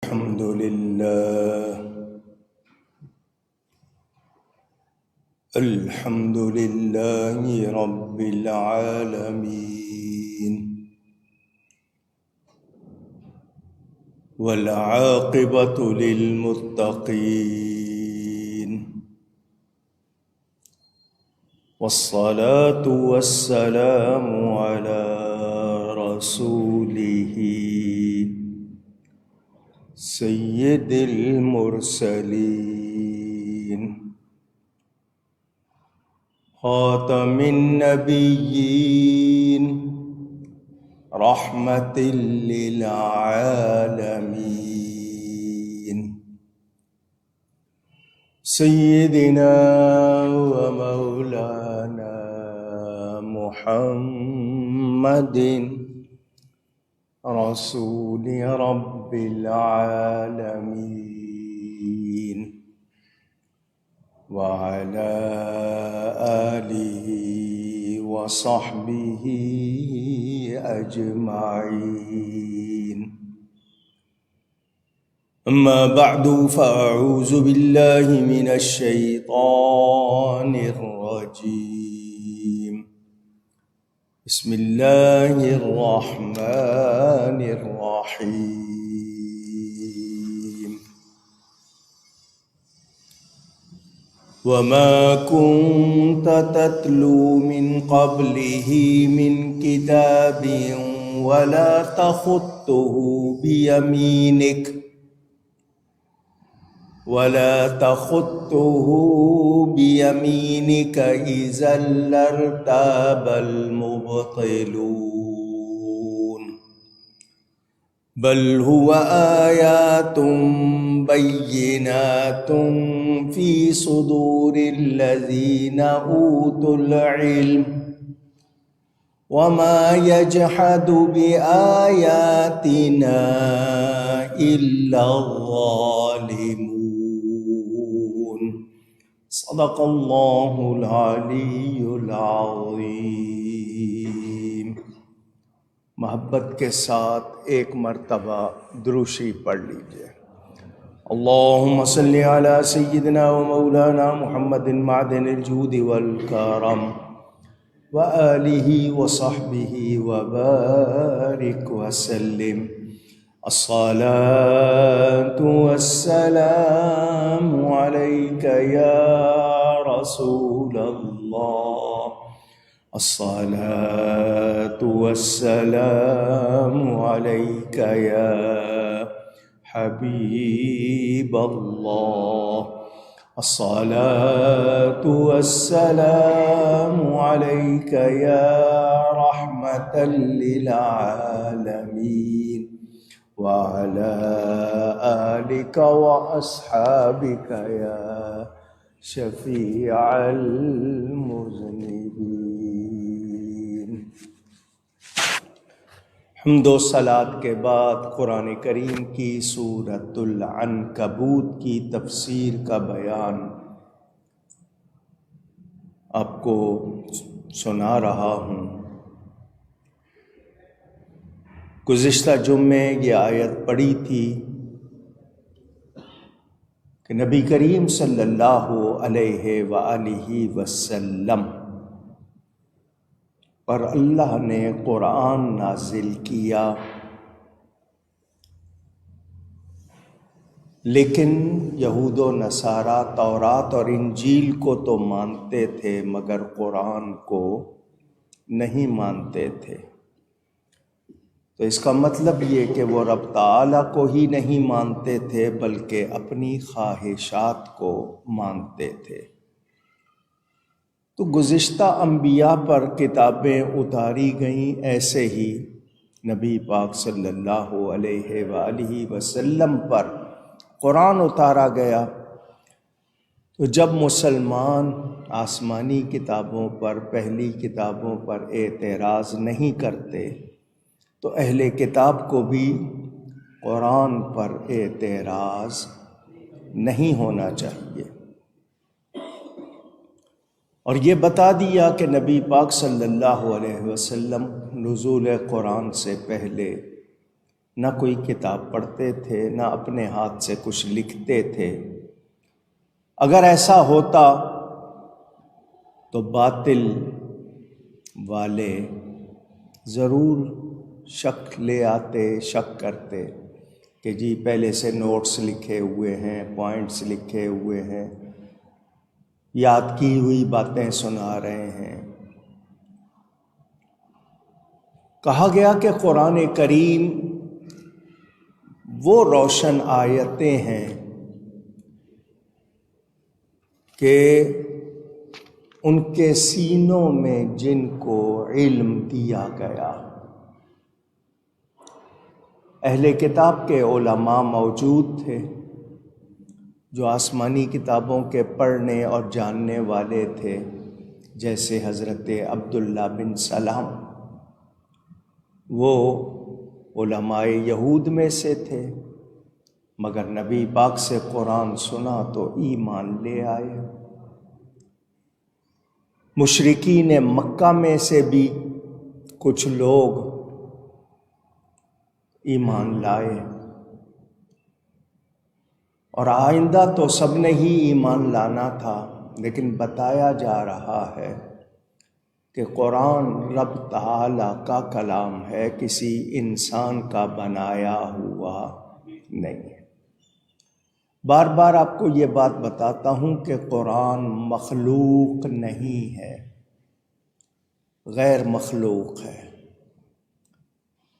الحمد لله الحمد لله رب العالمين والعاقبة للمتقين والصلاة والسلام على رسوله سید المرسلین خاتم النبیین رحمت للعالمین سیدنا و مولانا محمد رسول رب العالمین وعلى آله وصحبه أجمعين أما بعد فأعوذ بالله من الشيطان الرجيم بسم الله الرحمن الرحيم وما كنت تتلو من قبله من كتاب ولا تخطه بيمينك إذا لارتاب المبطلون بل هو آيات بينات في صدور الذين أوتوا العلم وما يجحد بآياتنا إلا الظالمون صدق اللہ العلی العظیم۔ محبت کے ساتھ ایک مرتبہ دروشی پڑھ لیجئے۔ اللہم صلی علی سیدنا و مولانا محمد معدن الجود والکرم وآلہ وصحبہ وبارک وسلم۔ الصلاة والسلام عليك يا رسول الله، الصلاة والسلام عليك يا حبيب الله، الصلاة والسلام عليك يا رحمة للعالمين وعلى آلك وأصحابك يا شفيع المذنبين۔ حمد و صلات کے بعد قرآن کریم کی سورۃ العنکبوت کی تفسیر کا بیان آپ کو سنا رہا ہوں۔ گزشتہ جمعے یہ آیت پڑھی تھی کہ نبی کریم صلی اللہ علیہ وآلہ وسلم پر اللہ نے قرآن نازل کیا، لیکن یہود و نصارہ تورات اور انجیل کو تو مانتے تھے مگر قرآن کو نہیں مانتے تھے۔ تو اس کا مطلب یہ کہ وہ رب تعالیٰ کو ہی نہیں مانتے تھے بلکہ اپنی خواہشات کو مانتے تھے۔ تو گزشتہ انبیاء پر کتابیں اتاری گئیں، ایسے ہی نبی پاک صلی اللہ علیہ وآلہ وسلم پر قرآن اتارا گیا۔ تو جب مسلمان آسمانی کتابوں پر، پہلی کتابوں پر اعتراض نہیں کرتے تو اہل کتاب کو بھی قرآن پر اعتراض نہیں ہونا چاہیے۔ اور یہ بتا دیا کہ نبی پاک صلی اللہ علیہ وسلم نزول قرآن سے پہلے نہ کوئی کتاب پڑھتے تھے، نہ اپنے ہاتھ سے کچھ لکھتے تھے۔ اگر ایسا ہوتا تو باطل والے ضرور شک لے آتے، شک کرتے کہ جی پہلے سے نوٹس لکھے ہوئے ہیں، پوائنٹس لکھے ہوئے ہیں، یاد کی ہوئی باتیں سنا رہے ہیں۔ کہا گیا کہ قرآن کریم وہ روشن آیتیں ہیں کہ ان کے سینوں میں جن کو علم دیا گیا، اہل کتاب کے علماء موجود تھے جو آسمانی کتابوں کے پڑھنے اور جاننے والے تھے، جیسے حضرت عبداللہ بن سلام، وہ علماء یہود میں سے تھے، مگر نبی پاک سے قرآن سنا تو ایمان لے آئے۔ مشرکین مکہ میں سے بھی کچھ لوگ ایمان لائے، اور آئندہ تو سب نے ہی ایمان لانا تھا، لیکن بتایا جا رہا ہے کہ قرآن رب تعالی کا کلام ہے، کسی انسان کا بنایا ہوا نہیں ہے۔ بار بار آپ کو یہ بات بتاتا ہوں کہ قرآن مخلوق نہیں ہے، غیر مخلوق ہے۔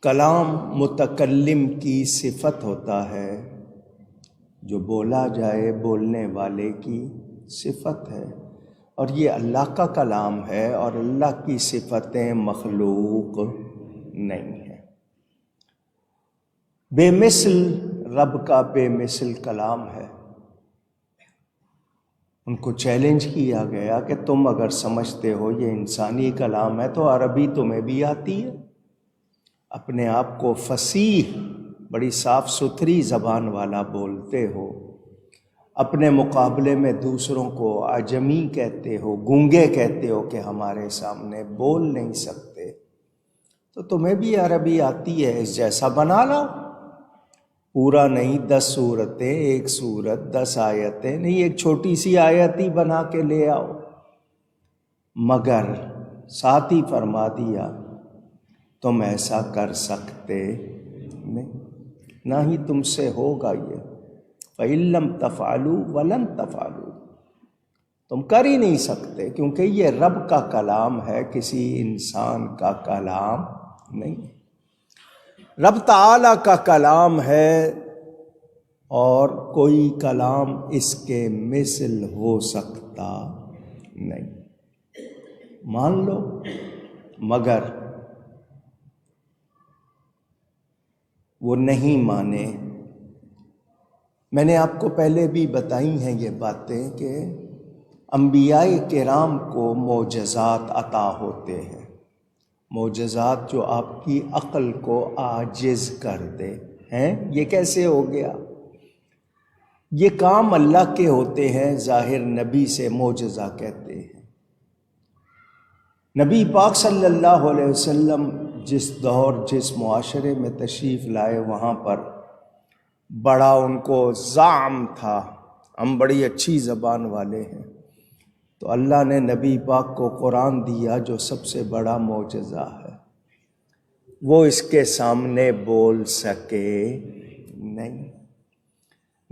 کلام متکلم کی صفت ہوتا ہے، جو بولا جائے بولنے والے کی صفت ہے، اور یہ اللہ کا کلام ہے، اور اللہ کی صفتیں مخلوق نہیں ہیں۔ بے مثل رب کا بے مثل کلام ہے۔ ان کو چیلنج کیا گیا کہ تم اگر سمجھتے ہو یہ انسانی کلام ہے تو عربی تمہیں بھی آتی ہے، اپنے آپ کو فصیح، بڑی صاف ستھری زبان والا بولتے ہو، اپنے مقابلے میں دوسروں کو اعجمی کہتے ہو، گونگے کہتے ہو کہ ہمارے سامنے بول نہیں سکتے، تو تمہیں بھی عربی آتی ہے، اس جیسا بنا لاؤ۔ پورا نہیں، 10 سورتیں، 1 سورت، 10 آیتیں نہیں، ایک چھوٹی سی آیت ہی بنا کے لے آؤ۔ مگر ساتھ ہی فرما دیا تم ایسا کر سکتے نہیں، نہ ہی تم سے ہوگا یہ۔ فَإِن لَّمْ تَفْعَلُوا وَلَن تَفْعَلُوا، تم کر ہی نہیں سکتے، کیونکہ یہ رب کا کلام ہے، کسی انسان کا کلام نہیں ہے۔ رب تعالی کا کلام ہے، اور کوئی کلام اس کے مثل ہو سکتا نہیں، مان لو۔ مگر وہ نہیں مانے۔ میں نے آپ کو پہلے بھی بتائی ہیں یہ باتیں کہ انبیاء کرام کو معجزات عطا ہوتے ہیں، معجزات جو آپ کی عقل کو عاجز کر دے ہیں۔ یہ کیسے ہو گیا؟ یہ کام اللہ کے ہوتے ہیں، ظاہر نبی سے معجزہ کہتے ہیں۔ نبی پاک صلی اللہ علیہ وسلم جس دور، جس معاشرے میں تشریف لائے، وہاں پر بڑا ان کو زعم تھا، ہم بڑی اچھی زبان والے ہیں، تو اللہ نے نبی پاک کو قرآن دیا جو سب سے بڑا معجزہ ہے، وہ اس کے سامنے بول سکے نہیں۔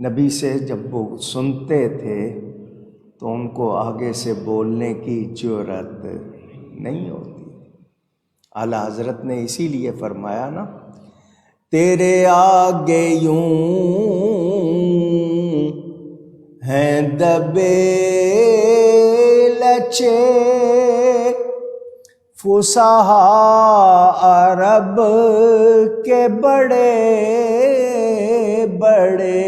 نبی سے جب وہ سنتے تھے تو ان کو آگے سے بولنے کی جرأت نہیں ہوتی۔ اعلیٰ حضرت نے اسی لیے فرمایا نا، تیرے آگے یوں ہیں دبے لچے فصحا عرب کے بڑے بڑے۔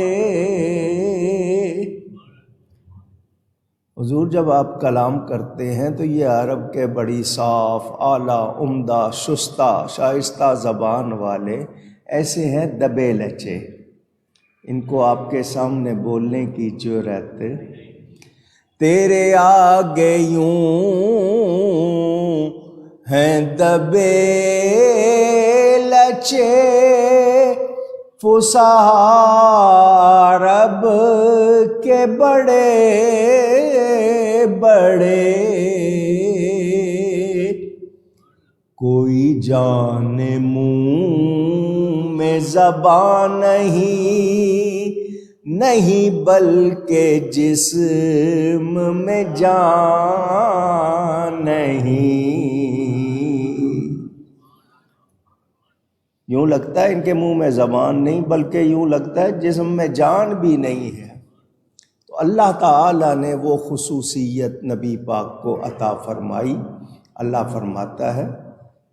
حضور جب آپ کلام کرتے ہیں تو یہ عرب کے بڑی صاف، اعلیٰ، عمدہ، شائستہ زبان والے ایسے ہیں دبے لچے، ان کو آپ کے سامنے بولنے کی جرأت۔ تیرے آگے یوں ہیں دبے لچے فصحا رب کے بڑے بڑے، کوئی جان منہ میں زبان نہیں بلکہ جسم میں جان نہیں۔ یوں لگتا ہے ان کے منہ میں زبان نہیں، بلکہ یوں لگتا ہے جسم میں جان بھی نہیں ہے۔ تو اللہ تعالیٰ نے وہ خصوصیت نبی پاک کو عطا فرمائی۔ اللہ فرماتا ہے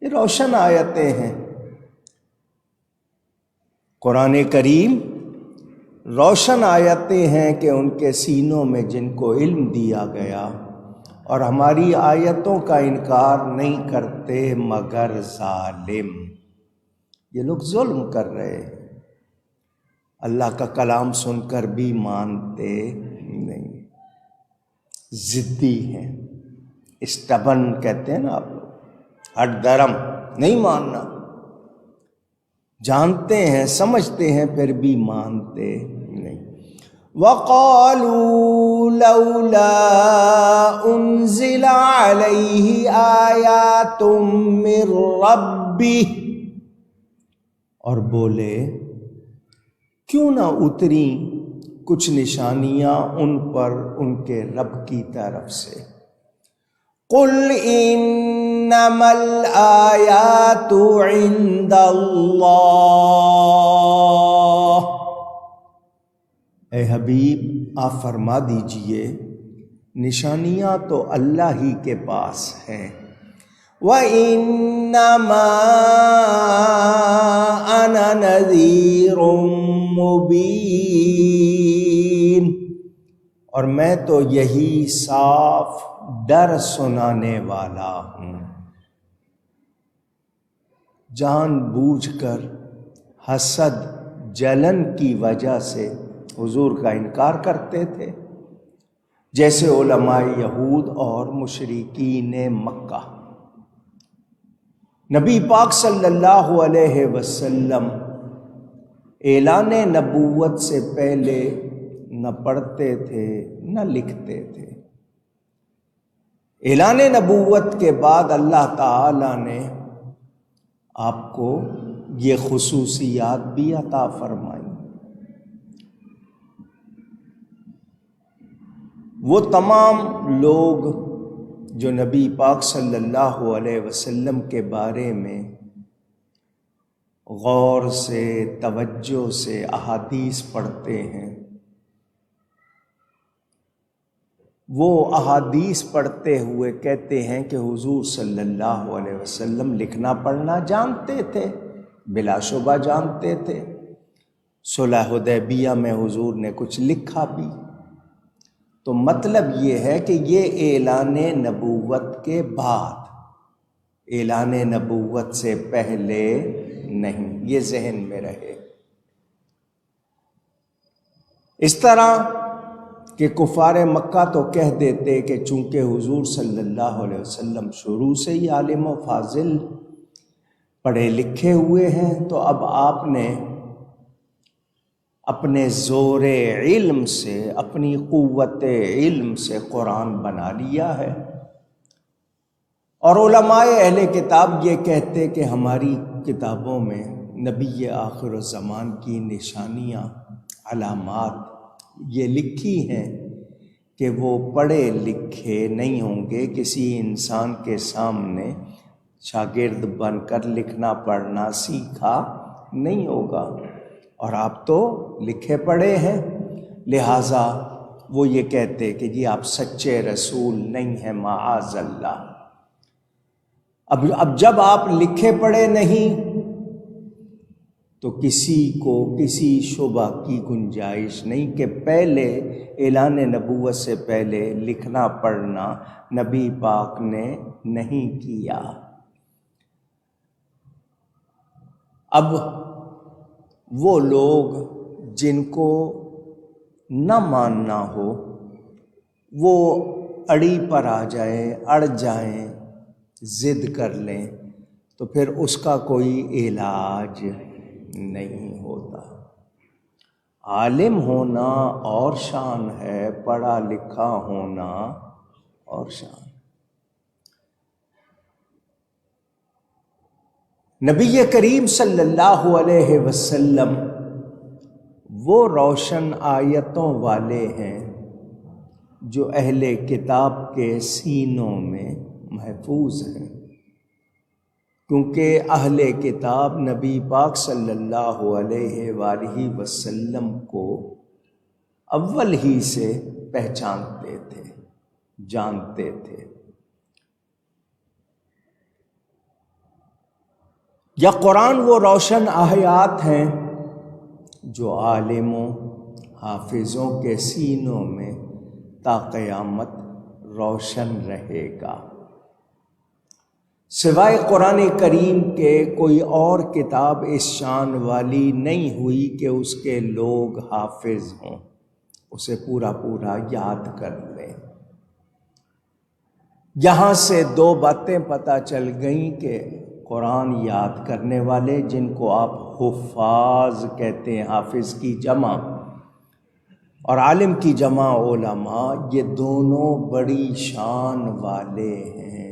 یہ روشن آیتیں ہیں، قرآن کریم روشن آیتیں ہیں کہ ان کے سینوں میں جن کو علم دیا گیا اور ہماری آیتوں کا انکار نہیں کرتے مگر ظالم۔ یہ لوگ ظلم کر رہے ہیں، اللہ کا کلام سن کر بھی مانتے نہیں، ضدی ہیں، اسٹبن کہتے ہیں نا آپ لوگ، ہٹ درم، نہیں ماننا، جانتے ہیں سمجھتے ہیں پھر بھی مانتے نہیں۔ وَقَالُوا لَوْلَا أُنزِلَ عَلَيْهِ آيَاتٌ مِّن رَّبِّهِ، اور بولے کیوں نہ اتری کچھ نشانیاں ان پر ان کے رب کی طرف سے۔ قُلْ إِنَّمَا الْآيَاتُ عِندَ اللَّهِ، اے حبیب آپ فرما دیجئے نشانیاں تو اللہ ہی کے پاس ہیں۔ وَإِنَّمَا أَنَا نَذِيرٌ مُبِينٌ، اور میں تو یہی صاف ڈر سنانے والا ہوں۔ جان بوجھ کر حسد جلن کی وجہ سے حضور کا انکار کرتے تھے، جیسے علماء یہود اور مشرکین مکہ۔ نبی پاک صلی اللہ علیہ وسلم اعلان نبوت سے پہلے نہ پڑھتے تھے نہ لکھتے تھے۔ اعلان نبوت کے بعد اللہ تعالی نے آپ کو یہ خصوصیات بھی عطا فرمائی۔ وہ تمام لوگ جو نبی پاک صلی اللہ علیہ وسلم کے بارے میں غور سے توجہ سے احادیث پڑھتے ہیں، وہ احادیث پڑھتے ہوئے کہتے ہیں کہ حضور صلی اللہ علیہ وسلم لکھنا پڑھنا جانتے تھے، بلا شبہ جانتے تھے۔ صلح حدیبیہ میں حضور نے کچھ لکھا بھی، تو مطلب یہ ہے کہ یہ اعلان نبوت کے بعد، اعلان نبوت سے پہلے نہیں، یہ ذہن میں رہے۔ اس طرح کہ کفار مکہ تو کہہ دیتے کہ چونکہ حضور صلی اللہ علیہ وسلم شروع سے ہی عالم و فاضل پڑھے لکھے ہوئے ہیں، تو اب آپ نے اپنے زور علم سے، اپنی قوت علم سے قرآن بنا لیا ہے۔ اور علماء اہل کتاب یہ کہتے کہ ہماری کتابوں میں نبی آخر الزمان کی نشانیاں، علامات یہ لکھی ہیں کہ وہ پڑھے لکھے نہیں ہوں گے، کسی انسان کے سامنے شاگرد بن کر لکھنا پڑھنا سیکھا نہیں ہوگا، اور آپ تو لکھے پڑھے ہیں، لہٰذا وہ یہ کہتے کہ جی آپ سچے رسول نہیں ہیں، معاذ اللہ۔ اب جب آپ لکھے پڑھے نہیں تو کسی کو کسی شبہ کی گنجائش نہیں کہ پہلے اعلان نبوت سے پہلے لکھنا پڑھنا نبی پاک نے نہیں کیا۔ اب وہ لوگ جن کو نہ ماننا ہو وہ اڑی پر آ جائیں، اڑ جائیں، ضد کر لیں، تو پھر اس کا کوئی علاج نہیں ہوتا۔ عالم ہونا اور شان ہے، پڑھا لکھا ہونا اور شان۔ نبی کریم صلی اللہ علیہ وسلم وہ روشن آیتوں والے ہیں جو اہل کتاب کے سینوں میں محفوظ ہیں، کیونکہ اہل کتاب نبی پاک صلی اللہ علیہ وآلہ وسلم کو اول ہی سے پہچانتے تھے، جانتے تھے۔ یا قرآن وہ روشن آیات ہیں جو عالموں حافظوں کے سینوں میں تا قیامت روشن رہے گا۔ سوائے قرآن کریم کے کوئی اور کتاب اس شان والی نہیں ہوئی کہ اس کے لوگ حافظ ہوں، اسے پورا پورا یاد کر لیں۔ یہاں سے دو باتیں پتہ چل گئیں کہ قرآن یاد کرنے والے، جن کو آپ حفاظ کہتے ہیں، حافظ کی جمع، اور عالم کی جمع علماء، یہ دونوں بڑی شان والے ہیں۔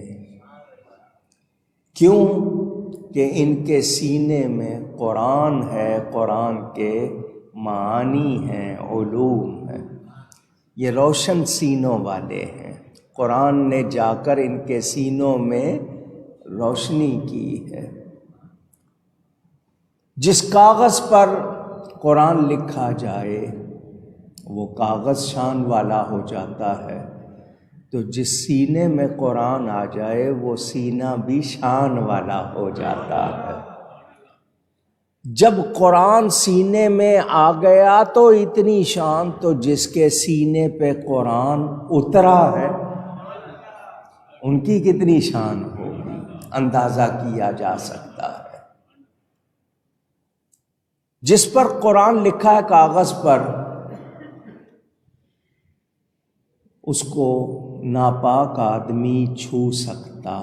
کیوں؟ کہ ان کے سینے میں قرآن ہے، قرآن کے معانی ہیں، علوم ہیں، یہ روشن سینوں والے ہیں۔ قرآن نے جا کر ان کے سینوں میں روشنی کی ہے۔ جس کاغذ پر قرآن لکھا جائے وہ کاغذ شان والا ہو جاتا ہے، تو جس سینے میں قرآن آ جائے وہ سینہ بھی شان والا ہو جاتا ہے۔ جب قرآن سینے میں آ گیا تو اتنی شان، تو جس کے سینے پہ قرآن اترا ہے ان کی کتنی شان ہوگی، اندازہ کیا جا سکتا ہے۔ جس پر قرآن لکھا ہے کاغذ پر، اس کو ناپاک آدمی چھو سکتا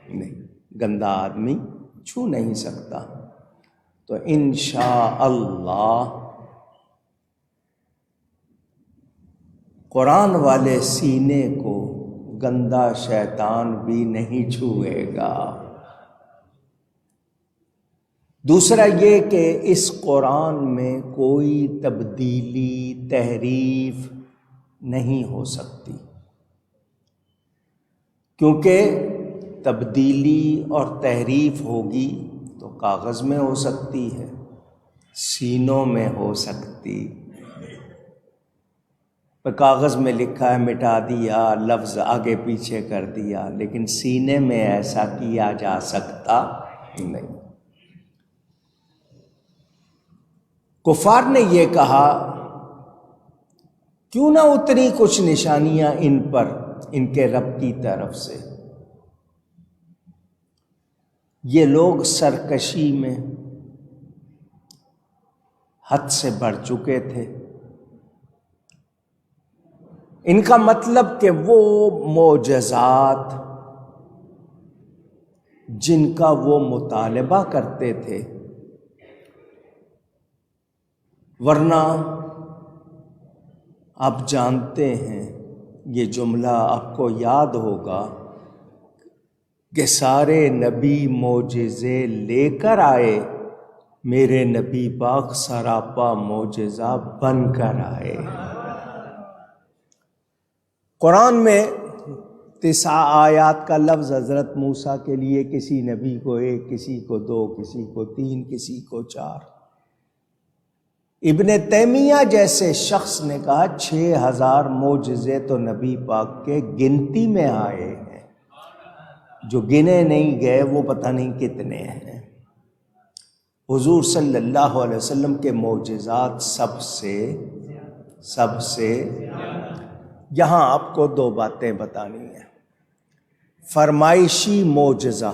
نہیں، گندا آدمی چھو نہیں سکتا۔ تو انشاءاللہ قرآن والے سینے کو گندا شیطان بھی نہیں چھوئے گا۔ دوسرا یہ کہ اس قرآن میں کوئی تبدیلی، تحریف نہیں ہو سکتی، کیونکہ تبدیلی اور تحریف ہوگی تو کاغذ میں ہو سکتی ہے، سینوں میں ہو سکتی۔ کاغذ میں لکھا ہے مٹا دیا، لفظ آگے پیچھے کر دیا، لیکن سینے میں ایسا کیا جا سکتا نہیں۔ کفار نے یہ کہا کیوں نہ اتری کچھ نشانیاں ان پر ان کے رب کی طرف سے۔ یہ لوگ سرکشی میں حد سے بڑھ چکے تھے۔ ان کا مطلب کہ وہ معجزات جن کا وہ مطالبہ کرتے تھے، ورنہ آپ جانتے ہیں، یہ جملہ آپ کو یاد ہوگا کہ سارے نبی معجزے لے کر آئے، میرے نبی پاک سراپا معجزہ بن کر آئے۔ قرآن میں 9 آیات کا لفظ حضرت موسیٰ کے لیے کسی نبی کو 1، کسی کو 2، کسی کو 3، کسی کو 4۔ ابن تیمیہ جیسے شخص نے کہا 6000 معجزے تو نبی پاک کے گنتی میں آئے ہیں، جو گنے نہیں گئے وہ پتہ نہیں کتنے ہیں۔ حضور صلی اللہ علیہ وسلم کے معجزات سب سے یہاں آپ کو 2 باتیں بتانی ہیں۔ فرمائشی معجزہ،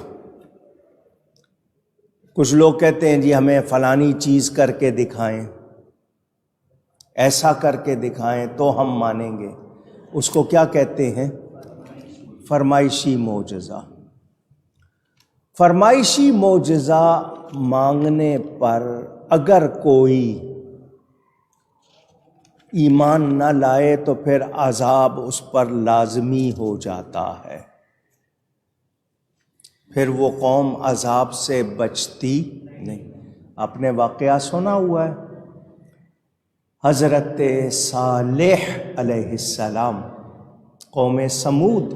کچھ لوگ کہتے ہیں جی ہمیں فلانی چیز کر کے دکھائیں، ایسا کر کے دکھائیں تو ہم مانیں گے، اس کو کیا کہتے ہیں؟ فرمائشی معجزہ۔ فرمائشی معجزہ مانگنے پر اگر کوئی ایمان نہ لائے تو پھر عذاب اس پر لازمی ہو جاتا ہے، پھر وہ قوم عذاب سے بچتی نہیں۔ آپ نے واقعہ سنا ہوا ہے، حضرت صالح علیہ السلام، قوم سمود،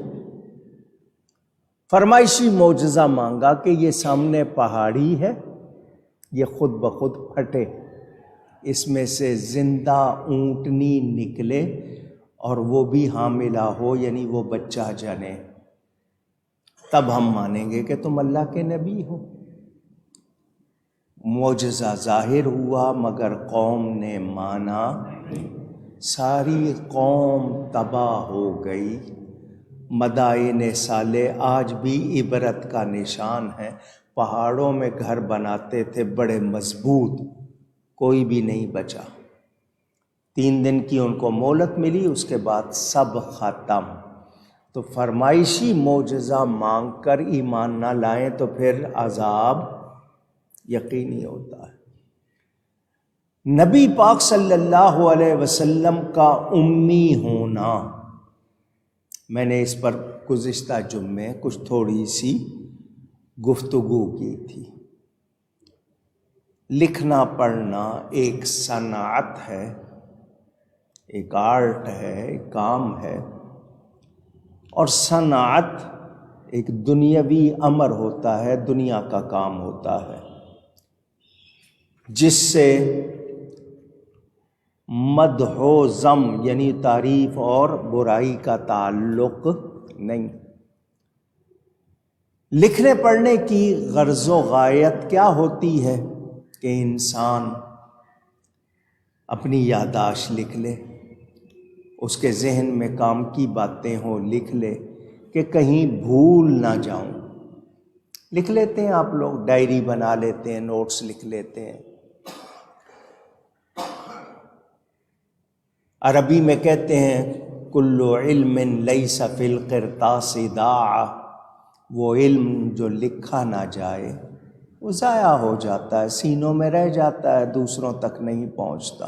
فرمائشی معجزہ مانگا کہ یہ سامنے پہاڑی ہے، یہ خود بخود پھٹے، اس میں سے زندہ اونٹنی نکلے اور وہ بھی حاملہ ہو، یعنی وہ بچہ جنے، تب ہم مانیں گے کہ تم اللہ کے نبی ہو۔ معجزہ ظاہر ہوا مگر قوم نے مانا نہیں، ساری قوم تباہ ہو گئی۔ مدائن صالح آج بھی عبرت کا نشان ہے، پہاڑوں میں گھر بناتے تھے بڑے مضبوط، کوئی بھی نہیں بچا، 3 دن کی ان کو مہلت ملی، اس کے بعد سب ختم۔ تو فرمائشی معجزہ مانگ کر ایمان نہ لائیں تو پھر عذاب یقینی ہوتا ہے۔ نبی پاک صلی اللہ علیہ وسلم کا امی ہونا، میں نے اس پر گزشتہ جمعے کچھ تھوڑی سی گفتگو کی تھی۔ لکھنا پڑھنا ایک صنعت ہے، ایک آرٹ ہے، ایک کام ہے، اور صنعت ایک دنیاوی امر ہوتا ہے، دنیا کا کام ہوتا ہے، جس سے مدح و ذم یعنی تعریف اور برائی کا تعلق نہیں۔ لکھنے پڑھنے کی غرض و غایت کیا ہوتی ہے کہ انسان اپنی یادداشت لکھ لے، اس کے ذہن میں کام کی باتیں ہوں لکھ لے کہ کہیں بھول نہ جاؤں۔ لکھ لیتے ہیں آپ لوگ، ڈائری بنا لیتے ہیں، نوٹس لکھ لیتے ہیں۔ عربی میں کہتے ہیں کل علم لیس فی القرطاس ضاع، وہ علم جو لکھا نہ جائے وہ ضائع ہو جاتا ہے، سینوں میں رہ جاتا ہے، دوسروں تک نہیں پہنچتا۔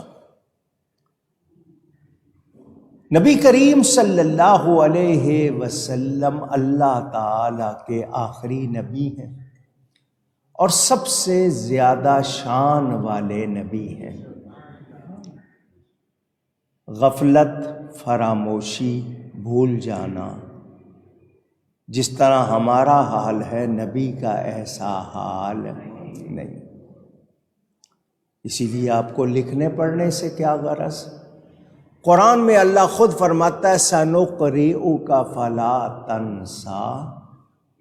نبی کریم صلی اللہ علیہ وسلم اللہ تعالی کے آخری نبی ہیں اور سب سے زیادہ شان والے نبی ہیں۔ غفلت، فراموشی، بھول جانا، جس طرح ہمارا حال ہے نبی کا ایسا حال نہیں۔ اسی لیے آپ کو لکھنے پڑھنے سے کیا غرض؟ قرآن میں اللہ خود فرماتا ہے سَنُقْرِئُكَ فَلَا تَنْسَىٰ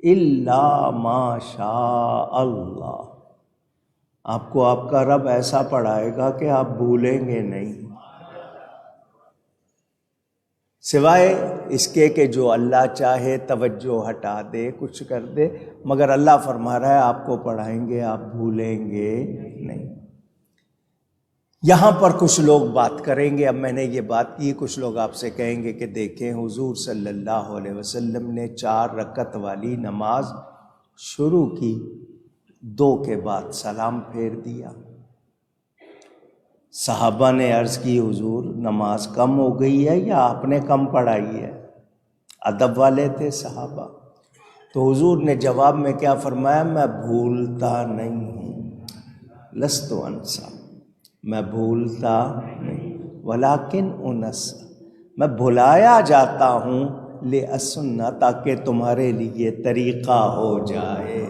إِلَّا مَا شَاءَ اللَّهُ، آپ کو آپ کا رب ایسا پڑھائے گا کہ آپ بھولیں گے نہیں، سوائے اس کے کہ جو اللہ چاہے توجہ ہٹا دے، کچھ کر دے، مگر اللہ فرما رہا ہے آپ کو پڑھائیں گے، آپ بھولیں گے نہیں۔ یہاں پر کچھ لوگ بات کریں گے، اب میں نے یہ بات کی، کچھ لوگ آپ سے کہیں گے کہ دیکھیں حضور صلی اللہ علیہ وسلم نے 4 رکعت والی نماز شروع کی، 2 کے بعد سلام پھیر دیا۔ صحابہ نے عرض کی حضور نماز کم ہو گئی ہے یا آپ نے کم پڑھائی ہے؟ ادب والے تھے صحابہ۔ تو حضور نے جواب میں کیا فرمایا؟ میں بھولتا نہیں ہوں، لست انسا، میں بھولتا نہیں، ولیکن انس، میں بھلایا جاتا ہوں، لِأَسُنَّ، تاکہ تمہارے لیے طریقہ ہو جائے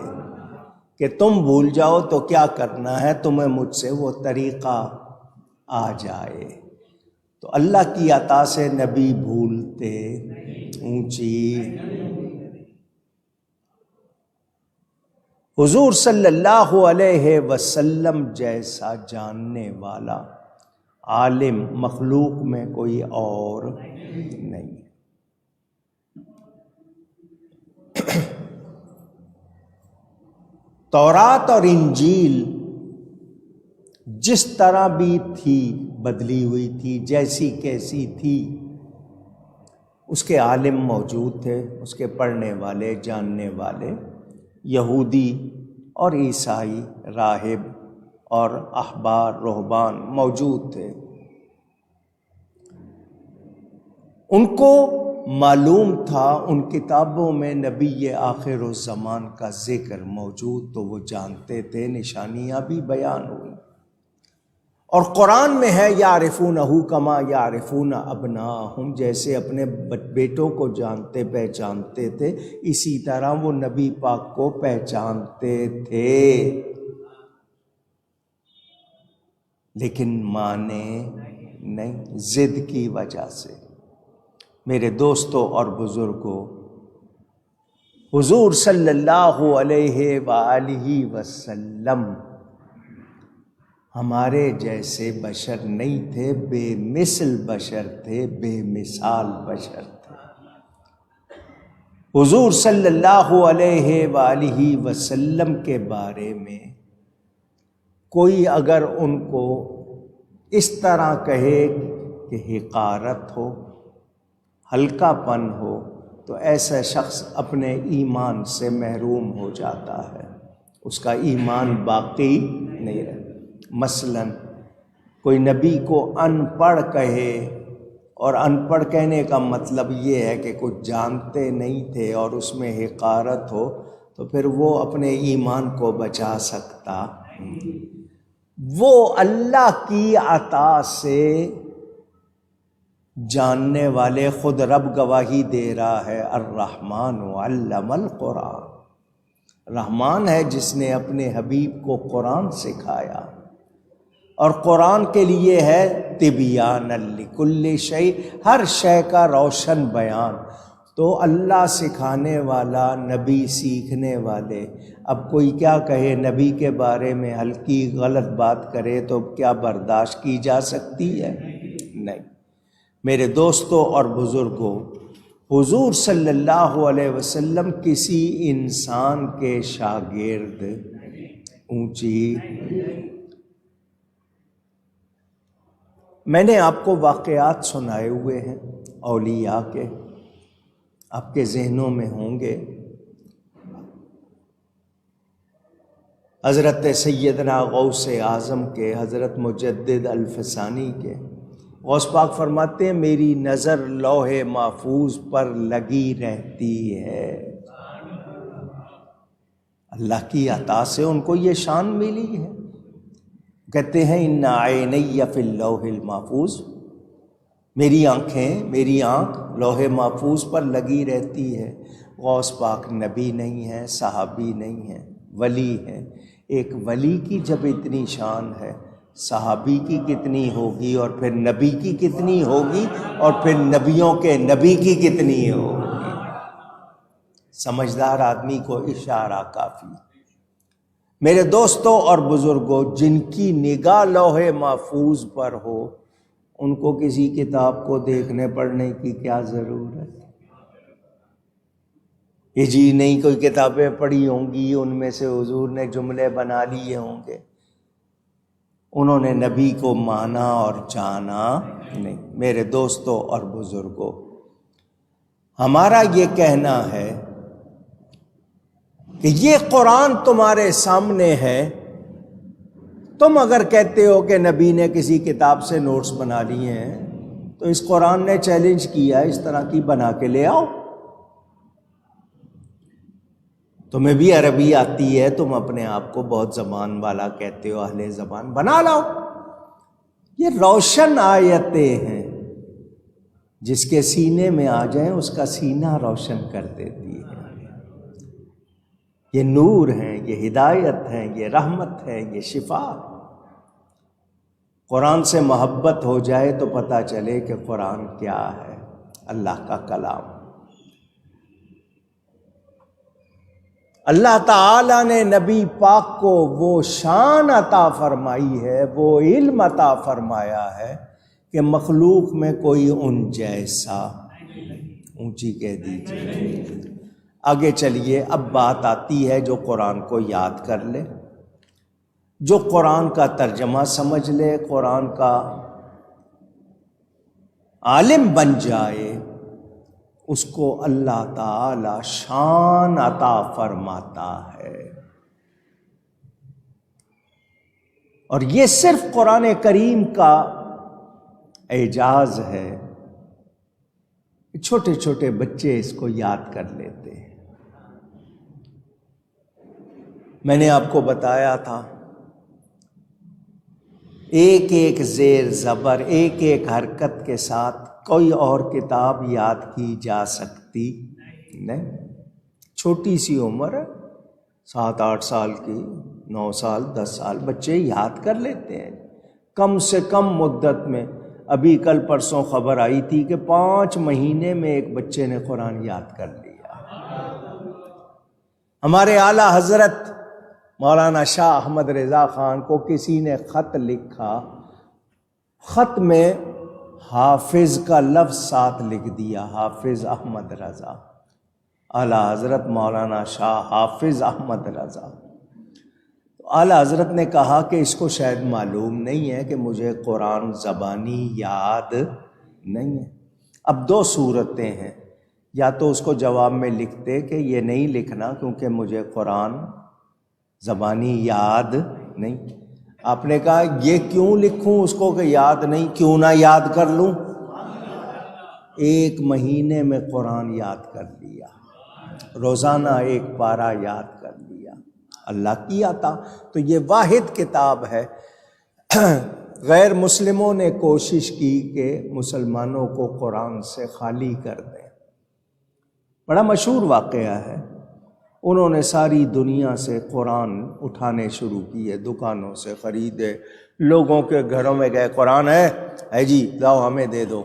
کہ تم بھول جاؤ تو کیا کرنا ہے، تمہیں مجھ سے وہ طریقہ آ جائے۔ تو اللہ کی عطا سے نبی بھولتے اونچی۔ حضور صلی اللہ علیہ وسلم جیسا جاننے والا عالم مخلوق میں کوئی اور نہیں۔ تورات اور انجیل جس طرح بھی تھی، بدلی ہوئی تھی، جیسی کیسی تھی، اس کے عالم موجود تھے، اس کے پڑھنے والے، جاننے والے، یہودی اور عیسائی، راہب اور احبار رہبان موجود تھے۔ ان کو معلوم تھا ان کتابوں میں نبی آخر الزمان کا ذکر موجود، تو وہ جانتے تھے، نشانیاں بھی بیان ہوئی۔ اور قرآن میں ہے یعرفونہ کما یعرفون ابناءہم، جیسے اپنے بیٹوں کو جانتے پہچانتے تھے اسی طرح وہ نبی پاک کو پہچانتے تھے، لیکن مانے نہیں، ضد کی وجہ سے۔ میرے دوستوں اور بزرگوں، حضور صلی اللہ علیہ وآلہ وسلم ہمارے جیسے بشر نہیں تھے، بے مثل بشر تھے، بے مثال بشر تھے۔ حضور صلی اللہ علیہ وآلہ وسلم کے بارے میں کوئی اگر ان کو اس طرح کہے کہ حقارت ہو، ہلکا پن ہو، تو ایسا شخص اپنے ایمان سے محروم ہو جاتا ہے، اس کا ایمان باقی نہیں رہتا۔ مثلا کوئی نبی کو ان پڑھ کہے، اور ان پڑھ کہنے کا مطلب یہ ہے کہ کچھ جانتے نہیں تھے اور اس میں حقارت ہو، تو پھر وہ اپنے ایمان کو بچا سکتا نہیں۔ وہ اللہ کی عطا سے جاننے والے، خود رب گواہی دے رہا ہے، الرحمن علم القرآن، رحمان ہے جس نے اپنے حبیب کو قرآن سکھایا، اور قرآن کے لیے ہے تبیان لکل شیء، ہر شے کا روشن بیان۔ تو اللہ سکھانے والا، نبی سیکھنے والے، اب کوئی کیا کہے نبی کے بارے میں، ہلکی غلط بات کرے تو کیا برداشت کی جا سکتی ہے؟ نہیں۔ میرے دوستوں اور بزرگوں، حضور صلی اللہ علیہ وسلم کسی انسان کے شاگرد اونچی۔ میں نے آپ کو واقعات سنائے ہوئے ہیں اولیاء کے، آپ کے ذہنوں میں ہوں گے۔ حضرت سیدنا غوث اعظم کے، حضرت مجدد الفسانی کے، غوث پاک فرماتے ہیں میری نظر لوح محفوظ پر لگی رہتی ہے۔ اللہ کی عطا سے ان کو یہ شان ملی ہے۔ کہتے ہیں ان عینی فی اللوح المحفوظ، میری آنکھیں، میری آنکھ لوح محفوظ پر لگی رہتی ہے۔ غوث پاک نبی نہیں ہے، صحابی نہیں ہے، ولی ہے۔ ایک ولی کی جب اتنی شان ہے، صحابی کی کتنی ہوگی، اور پھر نبی کی کتنی ہوگی، اور پھر نبیوں کے نبی کی کتنی ہوگی۔ سمجھدار آدمی کو اشارہ کافی۔ میرے دوستوں اور بزرگوں، جن کی نگاہ لوح محفوظ پر ہو، ان کو کسی کتاب کو دیکھنے پڑھنے کی کیا ضرورت؟ یہ جی نہیں کوئی کتابیں پڑھی ہوں گی، ان میں سے حضور نے جملے بنا لیے ہوں گے، انہوں نے نبی کو مانا اور جانا نہیں۔ میرے دوستوں اور بزرگوں، ہمارا یہ کہنا ہے کہ یہ قرآن تمہارے سامنے ہے، تم اگر کہتے ہو کہ نبی نے کسی کتاب سے نوٹس بنا لیے ہیں، تو اس قرآن نے چیلنج کیا اس طرح کی بنا کے لے آؤ۔ تمہیں بھی عربی آتی ہے، تم اپنے آپ کو بہت زبان والا کہتے ہو، اہل زبان، بنا لاؤ۔ یہ روشن آیتیں ہیں، جس کے سینے میں آ جائیں اس کا سینہ روشن کر دیتی ہے۔ یہ نور ہیں، یہ ہدایت ہیں، یہ رحمت ہے، یہ شفا۔ قرآن سے محبت ہو جائے تو پتہ چلے کہ قرآن کیا ہے، اللہ کا کلام۔ اللہ تعالیٰ نے نبی پاک کو وہ شان عطا فرمائی ہے، وہ علم عطا فرمایا ہے کہ مخلوق میں کوئی ان جیسا، اونچی کہہ دیجیے۔ آگے چلیے، اب بات آتی ہے جو قرآن کو یاد کر لے، جو قرآن کا ترجمہ سمجھ لے، قرآن کا عالم بن جائے، اس کو اللہ تعالی شان عطا فرماتا ہے۔ اور یہ صرف قرآن کریم کا اعجاز ہے چھوٹے چھوٹے بچے اس کو یاد کر لیتے ہیں۔ میں نے آپ کو بتایا تھا ایک ایک زیر زبر، ایک ایک حرکت کے ساتھ کوئی اور کتاب یاد کی جا سکتی نہیں۔ چھوٹی سی عمر، 7-8 سال کی، 9 سال 10 سال بچے یاد کر لیتے ہیں کم سے کم مدت میں۔ ابھی کل پرسوں خبر آئی تھی کہ 5 مہینے میں ایک بچے نے قرآن یاد کر لیا۔ ہمارے اعلیٰ حضرت مولانا شاہ احمد رضا خان کو کسی نے خط لکھا، خط میں حافظ کا لفظ ساتھ لکھ دیا، حافظ احمد رضا، اعلیٰ حضرت مولانا شاہ حافظ احمد رضا۔ اعلیٰ حضرت نے کہا کہ اس کو شاید معلوم نہیں ہے کہ مجھے قرآن زبانی یاد نہیں ہے۔ اب 2 صورتیں ہیں، یا تو اس کو جواب میں لکھتے کہ یہ نہیں لکھنا کیونکہ مجھے قرآن زبانی یاد نہیں۔ آپ نے کہا یہ کیوں لکھوں اس کو کہ یاد نہیں، کیوں نہ یاد کر لوں؟ 1 مہینے میں قرآن یاد کر لیا، روزانہ 1 پارہ یاد کر لیا، اللہ کی عطا۔ تو یہ واحد کتاب ہے۔ غیر مسلموں نے کوشش کی کہ مسلمانوں کو قرآن سے خالی کر دیں، بڑا مشہور واقعہ ہے۔ انہوں نے ساری دنیا سے قرآن اٹھانے شروع کیے، دکانوں سے خریدے، لوگوں کے گھروں میں گئے، قرآن ہے جی لاؤ ہمیں دے دو،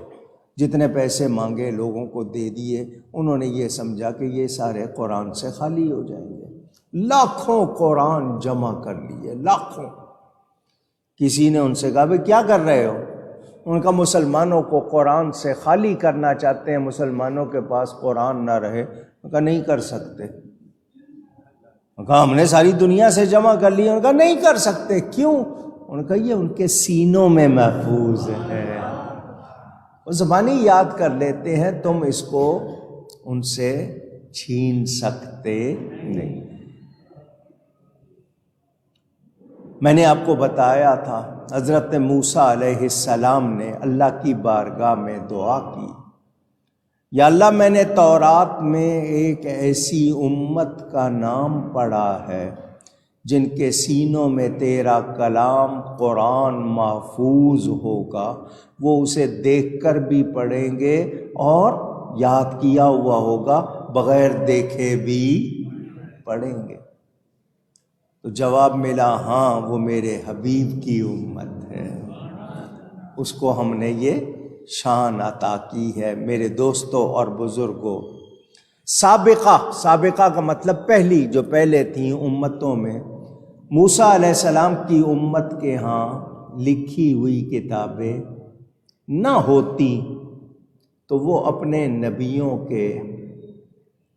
جتنے پیسے مانگے لوگوں کو دے دیے۔ انہوں نے یہ سمجھا کہ یہ سارے قرآن سے خالی ہو جائیں گے، لاکھوں قرآن جمع کر لیے، لاکھوں۔ کسی نے ان سے کہا بھئی کیا کر رہے ہو؟ ان کا مسلمانوں کو قرآن سے خالی کرنا چاہتے ہیں، مسلمانوں کے پاس قرآن نہ رہے۔ ان کا نہیں کر سکتے۔ کہا ہم نے ساری دنیا سے جمع کر لیا۔ ان کا نہیں کر سکتے، کیوں؟ ان کا یہ ان کے سینوں میں محفوظ ہے، وہ زبانی یاد کر لیتے ہیں، تم اس کو ان سے چھین سکتے نہیں۔ میں نے آپ کو بتایا تھا حضرت موسیٰ علیہ السلام نے اللہ کی بارگاہ میں دعا کی، یا اللہ میں نے تورات میں ایک ایسی امت کا نام پڑھا ہے جن کے سینوں میں تیرا کلام قرآن محفوظ ہوگا، وہ اسے دیکھ کر بھی پڑھیں گے اور یاد کیا ہوا ہوگا، بغیر دیکھے بھی پڑھیں گے۔ تو جواب ملا ہاں وہ میرے حبیب کی امت ہے، اس کو ہم نے یہ شان عطا کی ہے۔ میرے دوستوں اور بزرگوں، سابقہ کا مطلب پہلی، جو پہلے تھیں امتوں میں، موسیٰ علیہ السلام کی امت کے ہاں لکھی ہوئی کتابیں نہ ہوتی تو وہ اپنے نبیوں کے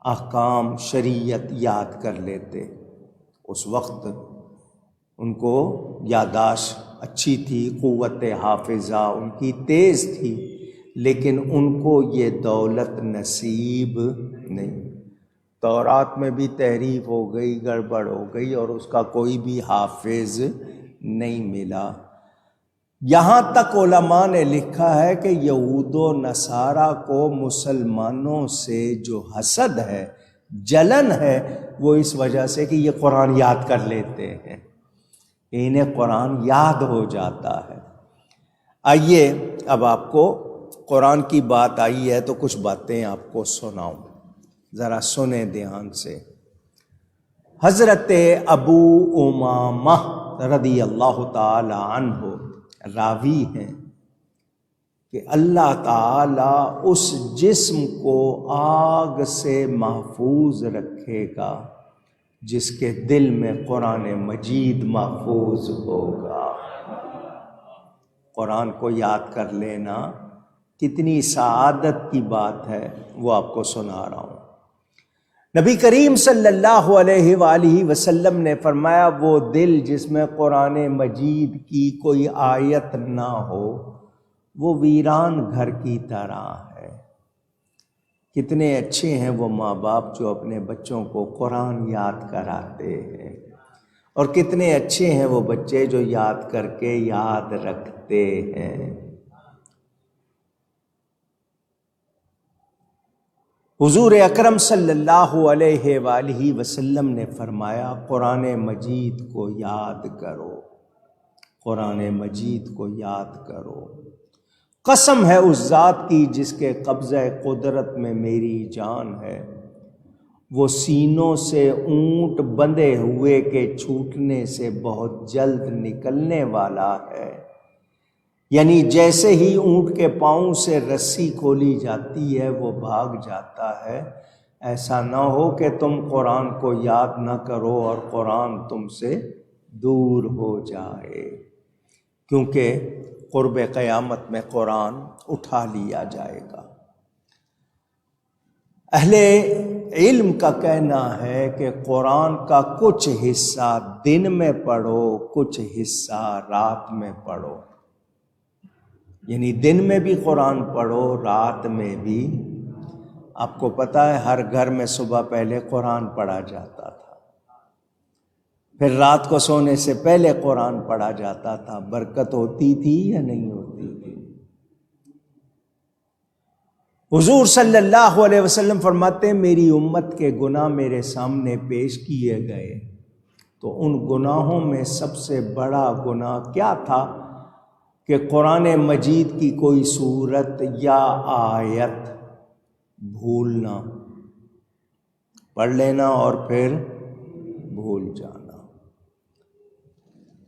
احکام شریعت یاد کر لیتے۔ اس وقت ان کو یادداشت اچھی تھی، قوت حافظہ ان کی تیز تھی، لیکن ان کو یہ دولت نصیب نہیں۔ تورات میں بھی تحریف ہو گئی، گڑبڑ ہو گئی، اور اس کا کوئی بھی حافظ نہیں ملا۔ یہاں تک علماء نے لکھا ہے کہ یہود و نصارہ کو مسلمانوں سے جو حسد ہے، جلن ہے، وہ اس وجہ سے کہ یہ قرآن یاد کر لیتے ہیں، انہیں قرآن یاد ہو جاتا ہے۔ آئیے اب آپ کو قرآن کی بات آئی ہے تو کچھ باتیں آپ کو سناؤں، ذرا سنیں دھیان سے۔ حضرت ابو امامہ رضی اللہ تعالی عنہ راوی ہیں کہ اللہ تعالی اس جسم کو آگ سے محفوظ رکھے گا جس کے دل میں قرآن مجید محفوظ ہوگا۔ قرآن کو یاد کر لینا کتنی سعادت کی بات ہے، وہ آپ کو سنا رہا ہوں۔ نبی کریم صلی اللہ علیہ وآلہ وسلم نے فرمایا وہ دل جس میں قرآن مجید کی کوئی آیت نہ ہو وہ ویران گھر کی طرح ہے۔ کتنے اچھے ہیں وہ ماں باپ جو اپنے بچوں کو قرآن یاد کراتے ہیں، اور کتنے اچھے ہیں وہ بچے جو یاد کر کے یاد رکھتے ہیں۔ حضور اکرم صلی اللہ علیہ وآلہ وسلم نے فرمایا قرآن مجید کو یاد کرو، قرآن مجید کو یاد کرو، قسم ہے اس ذات کی جس کے قبضہ قدرت میں میری جان ہے، وہ سینوں سے اونٹ بندھے ہوئے کے چھوٹنے سے بہت جلد نکلنے والا ہے۔ یعنی جیسے ہی اونٹ کے پاؤں سے رسی کھولی جاتی ہے وہ بھاگ جاتا ہے، ایسا نہ ہو کہ تم قرآن کو یاد نہ کرو اور قرآن تم سے دور ہو جائے، کیونکہ قرب قیامت میں قرآن اٹھا لیا جائے گا۔ اہل علم کا کہنا ہے کہ قرآن کا کچھ حصہ دن میں پڑھو، کچھ حصہ رات میں پڑھو، یعنی دن میں بھی قرآن پڑھو، رات میں بھی۔ آپ کو پتہ ہے ہر گھر میں صبح پہلے قرآن پڑھا جاتا تھا، پھر رات کو سونے سے پہلے قرآن پڑھا جاتا تھا۔ برکت ہوتی تھی یا نہیں ہوتی تھی؟ حضور صلی اللہ علیہ وسلم فرماتے ہیں میری امت کے گناہ میرے سامنے پیش کیے گئے تو ان گناہوں میں سب سے بڑا گناہ کیا تھا کہ قرآن مجید کی کوئی سورت یا آیت بھولنا، پڑھ لینا اور پھر بھول جانا۔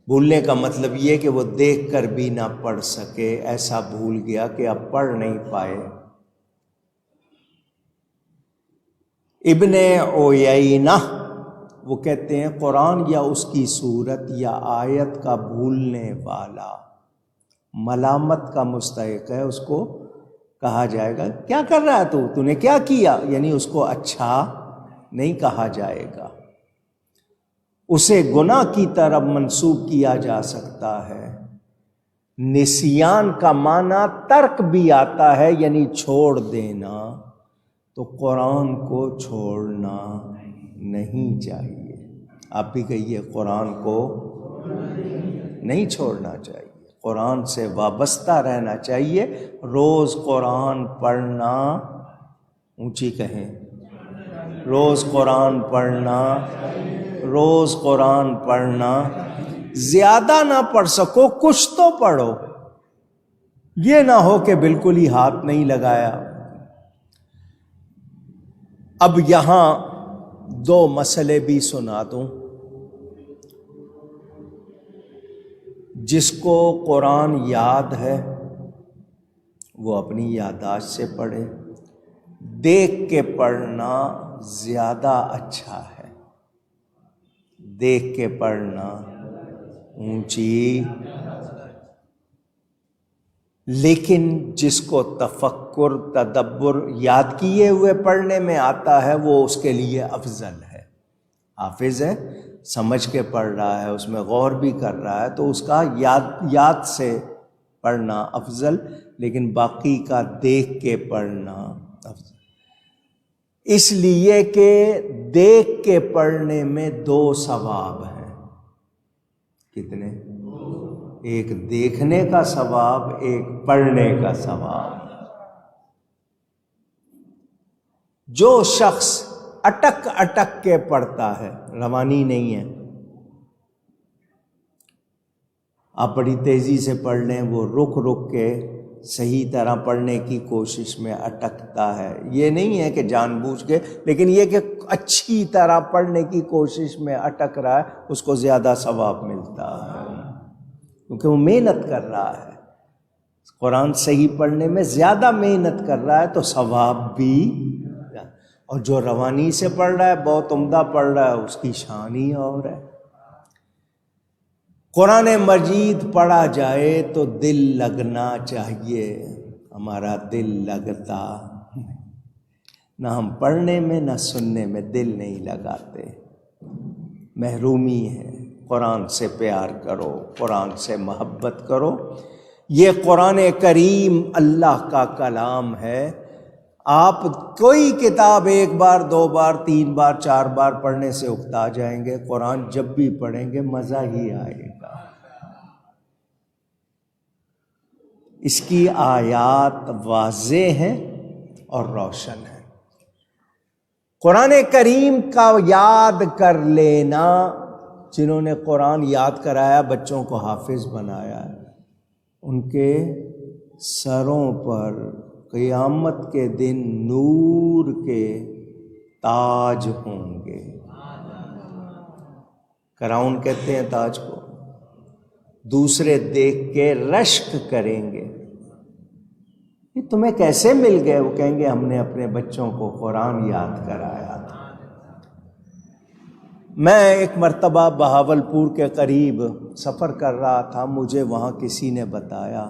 بھولنے کا مطلب یہ کہ وہ دیکھ کر بھی نہ پڑھ سکے، ایسا بھول گیا کہ اب پڑھ نہیں پائے۔ ابن عیینہ وہ کہتے ہیں قرآن یا اس کی سورت یا آیت کا بھولنے والا ملامت کا مستحق ہے، اس کو کہا جائے گا کیا کر رہا ہے تو نے کیا کیا، یعنی اس کو اچھا نہیں کہا جائے گا، اسے گناہ کی طرف منسوب کیا جا سکتا ہے۔ نسیان کا معنی ترک بھی آتا ہے، یعنی چھوڑ دینا، تو قرآن کو چھوڑنا نہیں چاہیے۔ آپ بھی کہیے قرآن کو نہیں چھوڑنا چاہیے، قرآن سے وابستہ رہنا چاہیے۔ روز قرآن پڑھنا، اونچی کہیں، روز قرآن پڑھنا، روز قرآن پڑھنا، زیادہ نہ پڑھ سکو کچھ تو پڑھو، یہ نہ ہو کہ بالکل ہی ہاتھ نہیں لگایا۔ اب یہاں دو مسئلے بھی سنا دوں۔ جس کو قرآن یاد ہے وہ اپنی یادداشت سے پڑھے، دیکھ کے پڑھنا زیادہ اچھا ہے، دیکھ کے پڑھنا اونچی۔ لیکن جس کو تفکر تدبر یاد کیے ہوئے پڑھنے میں آتا ہے وہ اس کے لیے افضل ہے۔ حافظ ہے، سمجھ کے پڑھ رہا ہے، اس میں غور بھی کر رہا ہے، تو اس کا یاد سے پڑھنا افضل، لیکن باقی کا دیکھ کے پڑھنا افضل، اس لیے کہ دیکھ کے پڑھنے میں دو ثواب ہیں۔ کتنے؟ ایک دیکھنے کا ثواب، ایک پڑھنے کا ثواب۔ جو شخص اٹک اٹک کے پڑھتا ہے، روانی نہیں ہے، آپ بڑی تیزی سے پڑھ لیں، وہ رک رک کے صحیح طرح پڑھنے کی کوشش میں اٹکتا ہے۔ یہ نہیں ہے کہ جان بوجھ کے، لیکن یہ کہ اچھی طرح پڑھنے کی کوشش میں اٹک رہا ہے، اس کو زیادہ ثواب ملتا ہے، کیونکہ وہ محنت کر رہا ہے۔ قرآن صحیح پڑھنے میں زیادہ محنت کر رہا ہے تو ثواب بھی، اور جو روانی سے پڑھ رہا ہے، بہت عمدہ پڑھ رہا ہے، اس کی شان ہی اور ہے۔ قرآن مجید پڑھا جائے تو دل لگنا چاہیے، ہمارا دل لگتا نہ، ہم پڑھنے میں نہ سننے میں دل نہیں لگاتے، محرومی ہے۔ قرآن سے پیار کرو، قرآن سے محبت کرو۔ یہ قرآن کریم اللہ کا کلام ہے۔ آپ کوئی کتاب ایک بار، دو بار، تین بار، چار بار پڑھنے سے اکتا جائیں گے، قرآن جب بھی پڑھیں گے مزہ ہی آئے گا۔ اس کی آیات واضح ہیں اور روشن ہیں۔ قرآن کریم کا یاد کر لینا، جنہوں نے قرآن یاد کرایا، بچوں کو حافظ بنایا، ان کے سروں پر قیامت کے دن نور کے تاج ہوں گے۔ کراؤن کہتے ہیں تاج کو۔ دوسرے دیکھ کے رشک کریں گے، یہ تمہیں کیسے مل گئے؟ وہ کہیں گے ہم نے اپنے بچوں کو قرآن یاد کرایا تھا۔ میں ایک مرتبہ بہاولپور کے قریب سفر کر رہا تھا، مجھے وہاں کسی نے بتایا،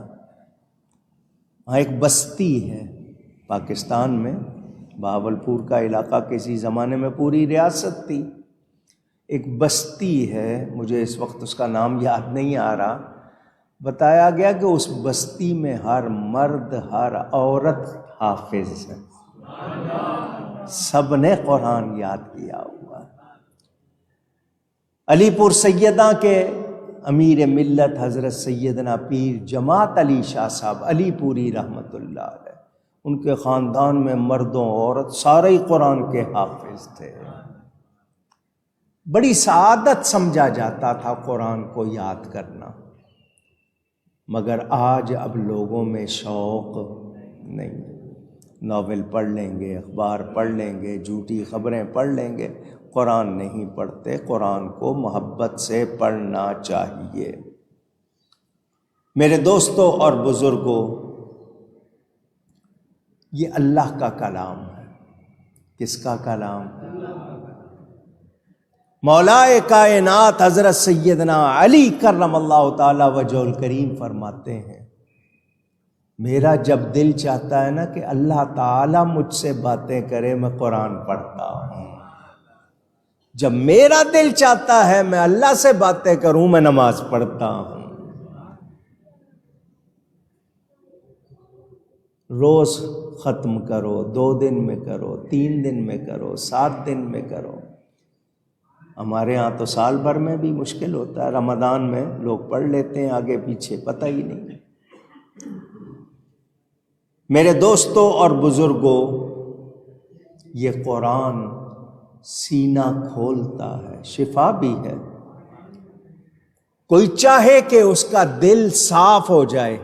وہاں ایک بستی ہے پاکستان میں، بہاولپور کا علاقہ کسی زمانے میں پوری ریاست تھی، ایک بستی ہے، مجھے اس وقت اس کا نام یاد نہیں آ رہا، بتایا گیا کہ اس بستی میں ہر مرد ہر عورت حافظ ہے، سب نے قرآن یاد کیا ہوا۔ علی پور سیدہ کے امیر ملت حضرت سیدنا پیر جماعت علی شاہ صاحب علی پوری رحمۃ اللہ علیہ، ان کے خاندان میں مردوں عورت سارے ہی قرآن کے حافظ تھے۔ بڑی سعادت سمجھا جاتا تھا قرآن کو یاد کرنا، مگر آج اب لوگوں میں شوق نہیں۔ ناول پڑھ لیں گے، اخبار پڑھ لیں گے، جھوٹی خبریں پڑھ لیں گے، قرآن نہیں پڑھتے۔ قرآن کو محبت سے پڑھنا چاہیے۔ میرے دوستوں اور بزرگوں، یہ اللہ کا کلام ہے۔ کس کا کلام؟ مولائے کائنات حضرت سیدنا علی کرم اللہ تعالی وجہ الکریم فرماتے ہیں، میرا جب دل چاہتا ہے نا کہ اللہ تعالیٰ مجھ سے باتیں کرے، میں قرآن پڑھتا ہوں۔ جب میرا دل چاہتا ہے میں اللہ سے باتیں کروں، میں نماز پڑھتا ہوں۔ روز ختم کرو، 2 دن میں کرو، 3 دن میں کرو، 7 دن میں کرو۔ ہمارے ہاں تو سال بھر میں بھی مشکل ہوتا ہے، رمضان میں لوگ پڑھ لیتے ہیں، آگے پیچھے پتہ ہی نہیں۔ میرے دوستوں اور بزرگوں، یہ قرآن سینہ کھولتا ہے، شفا بھی ہے۔ کوئی چاہے کہ اس کا دل صاف ہو جائے،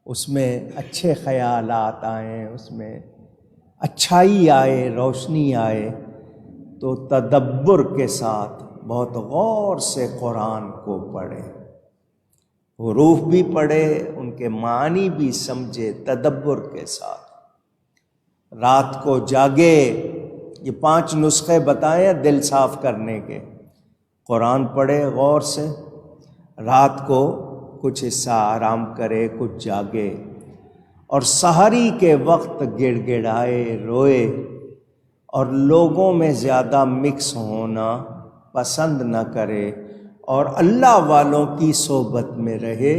اس میں اچھے خیالات آئیں، اس میں اچھائی آئے، روشنی آئے، تو تدبر کے ساتھ بہت غور سے قرآن کو پڑھے، حروف بھی پڑھے، ان کے معنی بھی سمجھے تدبر کے ساتھ۔ رات کو جاگے، یہ 5 نسخے بتائے دل صاف کرنے کے۔ قرآن پڑھے غور سے، رات کو کچھ حصہ آرام کرے، کچھ جاگے، اور سحری کے وقت گڑ گڑائے، روئے، اور لوگوں میں زیادہ مکس ہونا پسند نہ کرے، اور اللہ والوں کی صحبت میں رہے۔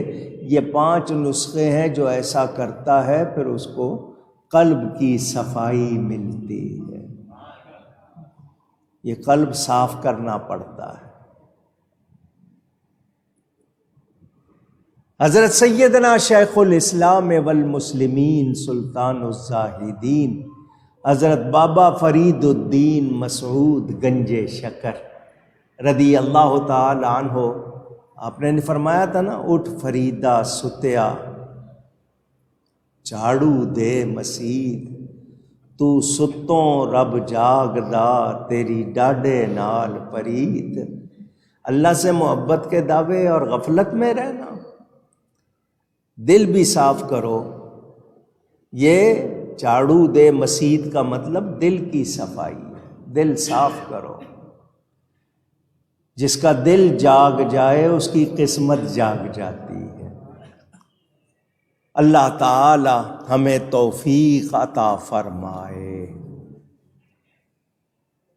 یہ 5 نسخے ہیں، جو ایسا کرتا ہے پھر اس کو قلب کی صفائی ملتی ہے۔ یہ قلب صاف کرنا پڑتا ہے۔ حضرت سیدنا شیخ الاسلام والمسلمین سلطان الزاہدین حضرت بابا فرید الدین مسعود گنج شکر رضی اللہ تعالی عنہ، آپ نے فرمایا تھا نا، اٹھ فریدا ستیا جھاڑو دے مسید، تو ستوں رب جاگدا تیری ڈاڈے نال پرید۔ اللہ سے محبت کے دعوے اور غفلت میں رہنا، دل بھی صاف کرو۔ یہ جھاڑو دے مسید کا مطلب دل کی صفائی ہے، دل صاف کرو۔ جس کا دل جاگ جائے اس کی قسمت جاگ جاتی ہے۔ اللہ تعالی ہمیں توفیق عطا فرمائے۔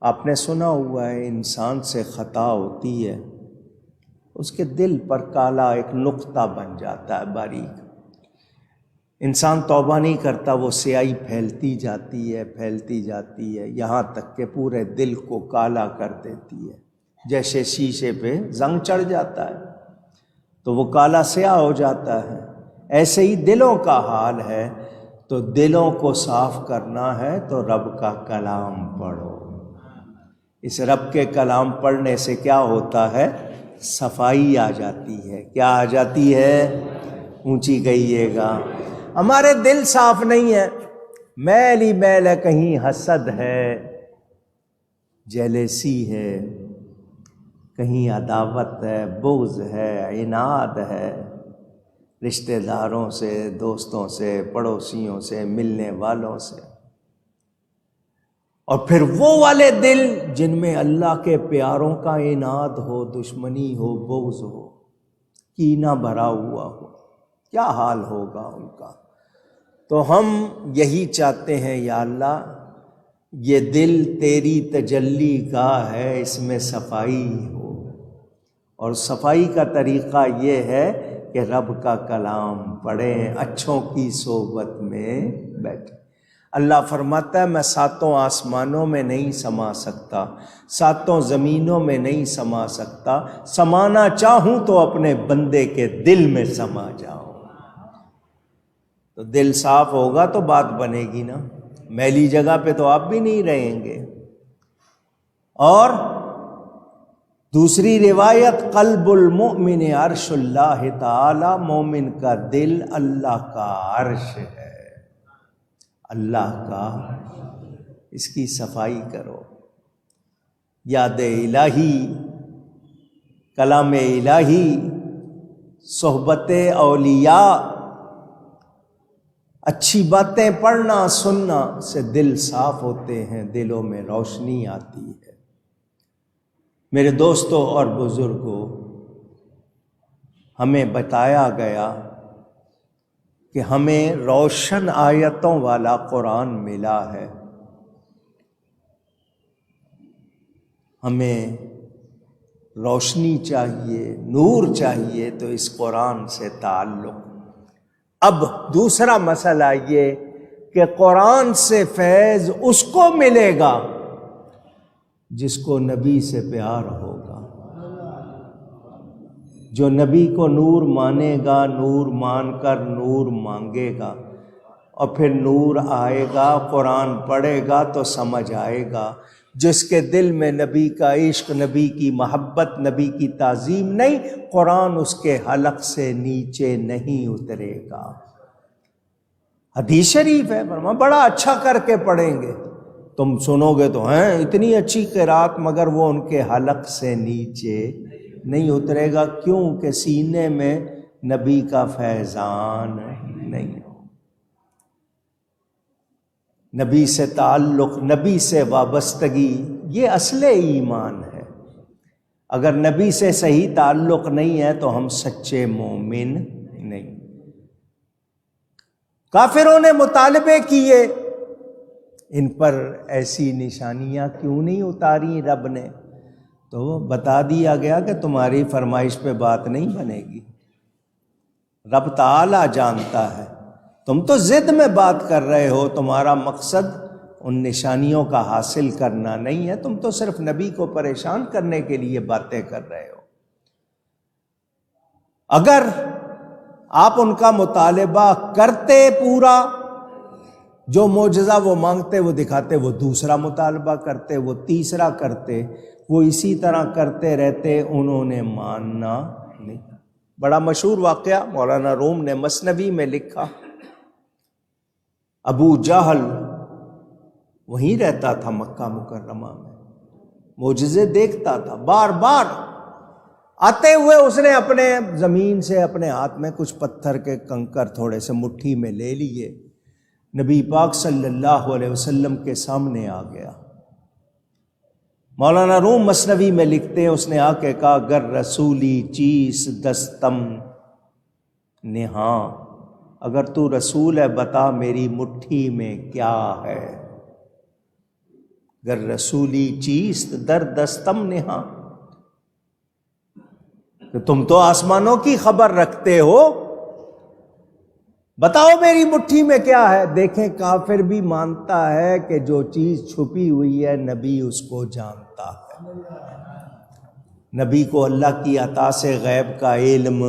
آپ نے سنا ہوا ہے انسان سے خطا ہوتی ہے، اس کے دل پر کالا ایک نقطہ بن جاتا ہے باریک۔ انسان توبہ نہیں کرتا، وہ سیاہی پھیلتی جاتی ہے، پھیلتی جاتی ہے، یہاں تک کہ پورے دل کو کالا کر دیتی ہے۔ جیسے شیشے پہ زنگ چڑھ جاتا ہے تو وہ کالا سیاہ ہو جاتا ہے، ایسے ہی دلوں کا حال ہے۔ تو دلوں کو صاف کرنا ہے تو رب کا کلام پڑھو۔ اس رب کے کلام پڑھنے سے کیا ہوتا ہے؟ صفائی آ جاتی ہے۔ کیا آ جاتی ہے؟ اونچی کہیے گا۔ ہمارے دل صاف نہیں ہے، میل ہی میل ہے، کہیں حسد ہے، جیلیسی ہے، کہیں عداوت ہے، بغض ہے، عناد ہے، رشتہ داروں سے، دوستوں سے، پڑوسیوں سے، ملنے والوں سے۔ اور پھر وہ والے دل جن میں اللہ کے پیاروں کا عناد ہو، دشمنی ہو، بغض ہو، کینہ بھرا ہوا ہو، کیا حال ہوگا ان کا؟ تو ہم یہی چاہتے ہیں، یا اللہ یہ دل تیری تجلی گاہ ہے، اس میں صفائی ہو۔ اور صفائی کا طریقہ یہ ہے کہ رب کا کلام پڑھیں، اچھوں کی صحبت میں بیٹھیں۔ اللہ فرماتا ہے میں ساتوں آسمانوں میں نہیں سما سکتا، ساتوں زمینوں میں نہیں سما سکتا، سمانا چاہوں تو اپنے بندے کے دل میں سما جاؤں۔ تو دل صاف ہوگا تو بات بنے گی نا، میلی جگہ پہ تو آپ بھی نہیں رہیں گے۔ اور دوسری روایت، قلب المؤمن عرش اللہ تعالی، مومن کا دل اللہ کا عرش ہے، اللہ کا۔ اس کی صفائی کرو، یاد الہی، کلام الہی، صحبت اولیاء، اچھی باتیں پڑھنا سننا سے دل صاف ہوتے ہیں، دلوں میں روشنی آتی ہے۔ میرے دوستوں اور بزرگوں، ہمیں بتایا گیا کہ ہمیں روشن آیتوں والا قرآن ملا ہے، ہمیں روشنی چاہیے، نور چاہیے، تو اس قرآن سے تعلق۔ اب دوسرا مسئلہ یہ کہ قرآن سے فیض اس کو ملے گا جس کو نبی سے پیار ہوگا، جو نبی کو نور مانے گا، نور مان کر نور مانگے گا، اور پھر نور آئے گا، قرآن پڑھے گا تو سمجھ آئے گا۔ جس کے دل میں نبی کا عشق، نبی کی محبت، نبی کی تعظیم نہیں، قرآن اس کے حلق سے نیچے نہیں اترے گا۔ حدیث شریف ہے، فرمایا بڑا اچھا کر کے پڑھیں گے، تم سنو گے تو ہیں اتنی اچھی قرات، مگر وہ ان کے حلق سے نیچے نہیں اترے گا، کیوں کہ سینے میں نبی کا فیضان نہیں ہو۔ نبی سے تعلق، نبی سے وابستگی، یہ اصل ایمان ہے۔ اگر نبی سے صحیح تعلق نہیں ہے تو ہم سچے مومن نہیں۔ کافروں نے مطالبے کیے، ان پر ایسی نشانیاں کیوں نہیں اتاری رب نے؟ تو بتا دیا گیا کہ تمہاری فرمائش پہ بات نہیں بنے گی، رب تعالی جانتا ہے، تم تو ضد میں بات کر رہے ہو، تمہارا مقصد ان نشانیوں کا حاصل کرنا نہیں ہے، تم تو صرف نبی کو پریشان کرنے کے لیے باتیں کر رہے ہو۔ اگر آپ ان کا مطالبہ کرتے پورا، جو معجزہ وہ مانگتے وہ دکھاتے، وہ دوسرا مطالبہ کرتے، وہ تیسرا کرتے، وہ اسی طرح کرتے رہتے، انہوں نے ماننا نہیں۔ بڑا مشہور واقعہ مولانا روم نے مثنوی میں لکھا، ابو جہل وہیں رہتا تھا مکہ مکرمہ میں، معجزے دیکھتا تھا، بار بار آتے ہوئے اس نے اپنے زمین سے اپنے ہاتھ میں کچھ پتھر کے کنکر تھوڑے سے مٹھی میں لے لیے، نبی پاک صلی اللہ علیہ وسلم کے سامنے آ گیا۔ مولانا روم مثنوی میں لکھتے ہیں، اس نے آ کے کہا، گر رسولی چیز دستم نہاں، اگر تو رسول ہے بتا میری مٹھی میں کیا ہے۔ گر رسولی چیز در دستم نہاں، کہ تم تو آسمانوں کی خبر رکھتے ہو، بتاؤ میری مٹھی میں کیا ہے۔ دیکھیں کافر بھی مانتا ہے کہ جو چیز چھپی ہوئی ہے نبی اس کو جانتا ہے، نبی کو اللہ کی عطا سے غیب کا علم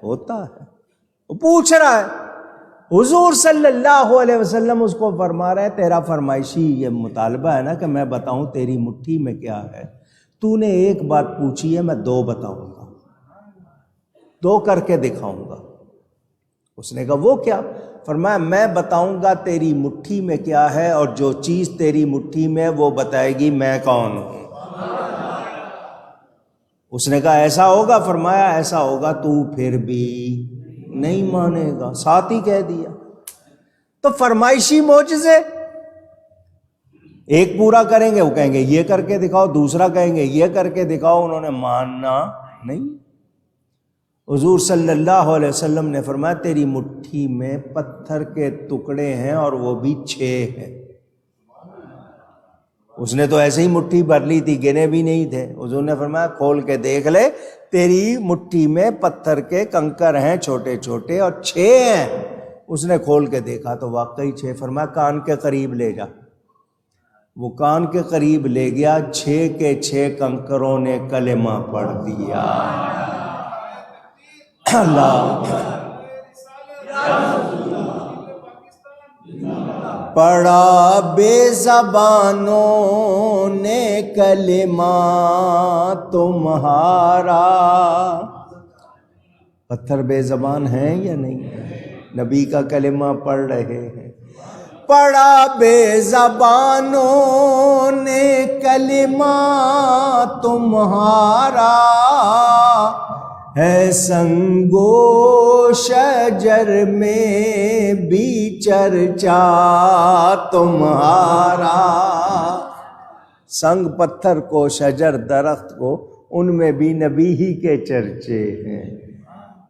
ہوتا ہے۔ وہ پوچھ رہا ہے حضور صلی اللہ علیہ وسلم اس کو فرما رہے ہیں تیرا فرمائشی یہ مطالبہ ہے نا کہ میں بتاؤں تیری مٹھی میں کیا ہے، تو نے ایک بات پوچھی ہے، میں دو بتاؤں گا، دو کر کے دکھاؤں گا۔ اس نے کہا وہ کیا؟ فرمایا میں بتاؤں گا تیری مٹھی میں کیا ہے، اور جو چیز تیری مٹھی میں وہ بتائے گی میں کون ہوں۔ اس نے کہا ایسا ہوگا؟ فرمایا ایسا ہوگا، تو پھر بھی نہیں مانے گا، ساتھ ہی کہہ دیا۔ تو فرمائشی معجزے ایک پورا کریں گے، وہ کہیں گے یہ کر کے دکھاؤ، دوسرا کہیں گے یہ کر کے دکھاؤ، انہوں نے ماننا نہیں۔ حضور صلی اللہ علیہ وسلم نے فرمایا تیری مٹھی میں پتھر کے ٹکڑے ہیں اور وہ بھی 6 ہیں۔ اس نے تو ایسے ہی مٹھی بھر لی تھی، گنے بھی نہیں تھے۔ حضور نے فرمایا کھول کے دیکھ لے، تیری مٹھی میں پتھر کے کنکر ہیں چھوٹے چھوٹے اور 6 ہیں۔ اس نے کھول کے دیکھا تو واقعی 6۔ فرمایا کان کے قریب لے جا۔ وہ کان کے قریب لے گیا، 6 کے 6 کنکروں نے کلمہ پڑھ دیا۔ اللہ پڑھا بے زبانوں نے کلمہ تمہارا۔ پتھر بے زبان ہیں یا نہیں؟ نبی کا کلمہ پڑھ رہے ہیں۔ پڑھا بے زبانوں نے کلمہ تمہارا، ہے سنگو شجر میں بھی چرچا تمہارا۔ سنگ پتھر کو، شجر درخت کو، ان میں بھی نبی ہی کے چرچے ہیں۔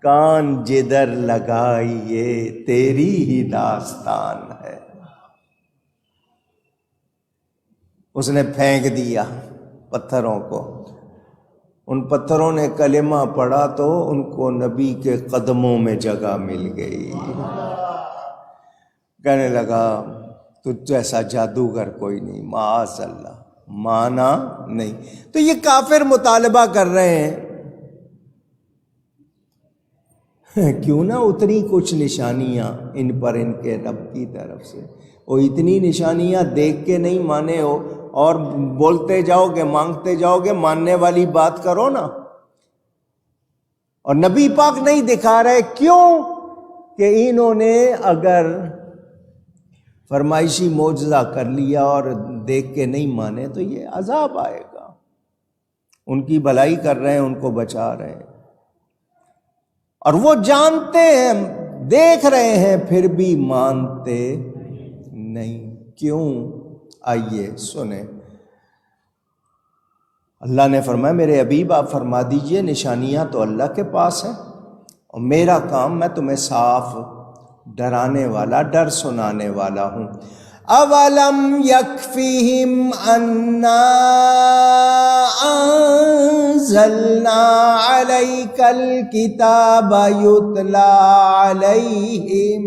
کان جدھر لگائیے تیری ہی داستان ہے۔ اس نے پھینک دیا پتھروں کو، ان پتھروں نے کلمہ پڑھا تو ان کو نبی کے قدموں میں جگہ مل گئی۔ کہنے لگا تجھ جیسا جادوگر کوئی نہیں، معاذ اللہ، مانا نہیں۔ تو یہ کافر مطالبہ کر رہے ہیں کیوں نہ اتری کچھ نشانیاں ان پر ان کے رب کی طرف سے۔ وہ اتنی نشانیاں دیکھ کے نہیں مانے ہو اور بولتے جاؤ گے، مانگتے جاؤ گے، ماننے والی بات کرو نا۔ اور نبی پاک نہیں دکھا رہے، کیوں کہ انہوں نے اگر فرمائشی معجزہ کر لیا اور دیکھ کے نہیں مانے تو یہ عذاب آئے گا۔ ان کی بھلائی کر رہے ہیں، ان کو بچا رہے ہیں، اور وہ جانتے ہیں، دیکھ رہے ہیں، پھر بھی مانتے نہیں۔ کیوں؟ آئیے سنیں۔ اللہ نے فرمایا میرے حبیب آپ فرما دیجئے نشانیاں تو اللہ کے پاس ہیں، اور میرا کام میں تمہیں صاف ڈرانے والا، ڈر سنانے والا ہوں۔ اولم یکفیہم انا انزلنا علیک الکتاب یتلی علیہم،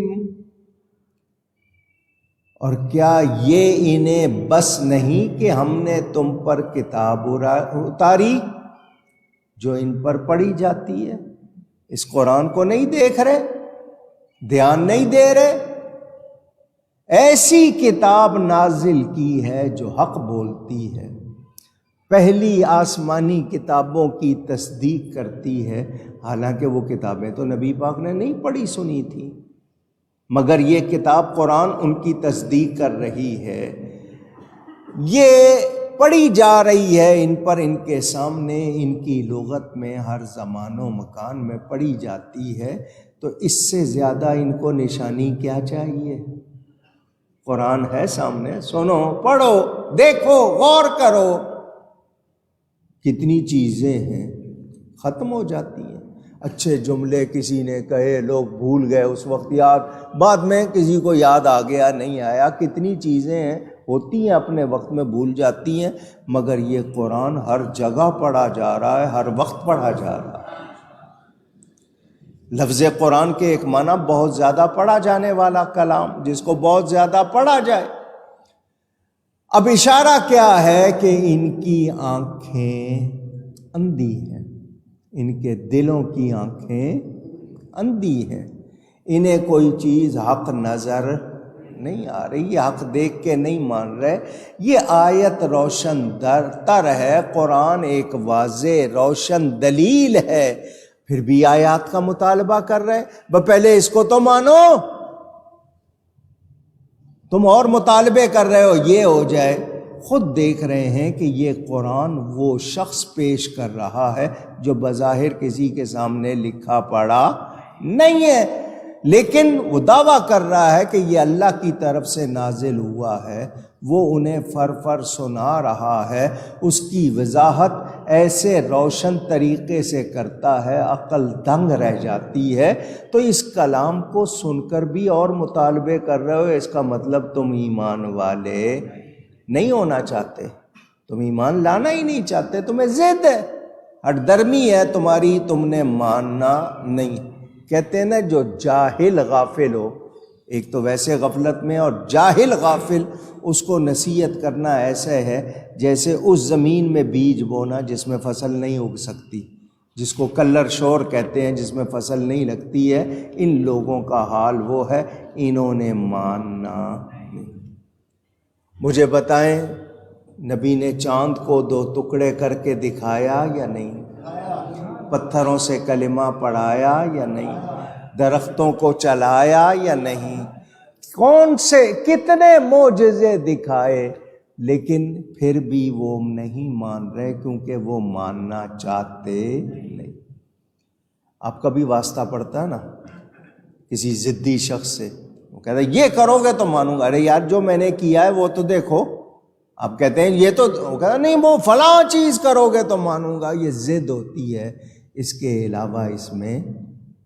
اور کیا یہ انہیں بس نہیں کہ ہم نے تم پر کتاب اتاری جو ان پر پڑھی جاتی ہے؟ اس قرآن کو نہیں دیکھ رہے، دھیان نہیں دے رہے؟ ایسی کتاب نازل کی ہے جو حق بولتی ہے، پہلی آسمانی کتابوں کی تصدیق کرتی ہے، حالانکہ وہ کتابیں تو نبی پاک نے نہیں پڑھی سنی تھی، مگر یہ کتاب قرآن ان کی تصدیق کر رہی ہے، یہ پڑھی جا رہی ہے ان پر، ان کے سامنے، ان کی لغت میں ہر زمان و مکان میں پڑھی جاتی ہے، تو اس سے زیادہ ان کو نشانی کیا چاہیے؟ قرآن ہے سامنے، سنو، پڑھو، دیکھو، غور کرو، کتنی چیزیں ہیں ختم ہو جاتی ہیں۔ اچھے جملے کسی نے کہے، لوگ بھول گئے، اس وقت یاد، بعد میں کسی کو یاد آ گیا، نہیں آیا، کتنی چیزیں ہیں ہوتی ہیں اپنے وقت میں بھول جاتی ہیں، مگر یہ قرآن ہر جگہ پڑھا جا رہا ہے، ہر وقت پڑھا جا رہا ہے۔ لفظ قرآن کے ایک معنی بہت زیادہ پڑھا جانے والا کلام، جس کو بہت زیادہ پڑھا جائے۔ اب اشارہ کیا ہے کہ ان کی آنکھیں اندھی ہیں، ان کے دلوں کی آنکھیں اندھی ہیں، انہیں کوئی چیز حق نظر نہیں آ رہی، یہ حق دیکھ کے نہیں مان رہے۔ یہ آیت روشن تر ہے، قرآن ایک واضح روشن دلیل ہے، پھر بھی آیات کا مطالبہ کر رہے۔ پہلے اس کو تو مانو، تم اور مطالبے کر رہے ہو یہ ہو جائے۔ خود دیکھ رہے ہیں کہ یہ قرآن وہ شخص پیش کر رہا ہے جو بظاہر کسی کے سامنے لکھا پڑھا نہیں ہے، لیکن وہ دعویٰ کر رہا ہے کہ یہ اللہ کی طرف سے نازل ہوا ہے، وہ انہیں فر سنا رہا ہے، اس کی وضاحت ایسے روشن طریقے سے کرتا ہے عقل دنگ رہ جاتی ہے۔ تو اس کلام کو سن کر بھی اور مطالبے کر رہے ہو، اس کا مطلب تم ایمان والے نہیں ہونا چاہتے، تم ایمان لانا ہی نہیں چاہتے، تمہیں ضد ہے، ہٹ درمی ہے تمہاری، تم نے ماننا نہیں۔ کہتے ہیں نا جو جاہل غافل ہو، ایک تو ویسے غفلت میں، اور جاہل غافل، اس کو نصیحت کرنا ایسے ہے جیسے اس زمین میں بیج بونا جس میں فصل نہیں اگ سکتی، جس کو کلر شور کہتے ہیں، جس میں فصل نہیں لگتی ہے۔ ان لوگوں کا حال وہ ہے، انہوں نے ماننا نہیں۔ مجھے بتائیں، نبی نے چاند کو 2 ٹکڑے کر کے دکھایا یا نہیں؟ پتھروں سے کلمہ پڑھایا یا نہیں؟ درختوں کو چلایا یا نہیں؟ کون سے کتنے معجزے دکھائے، لیکن پھر بھی وہ نہیں مان رہے، کیونکہ وہ ماننا چاہتے نہیں۔ آپ کا بھی واسطہ پڑتا ہے نا کسی ضدی شخص سے، وہ کہتا ہے یہ کرو گے تو مانوں گا، ارے یار جو میں نے کیا ہے وہ تو دیکھو، آپ کہتے ہیں یہ تو، وہ کہتا ہے نہیں وہ فلاں چیز کرو گے تو مانوں گا۔ یہ ضد ہوتی ہے، اس کے علاوہ اس میں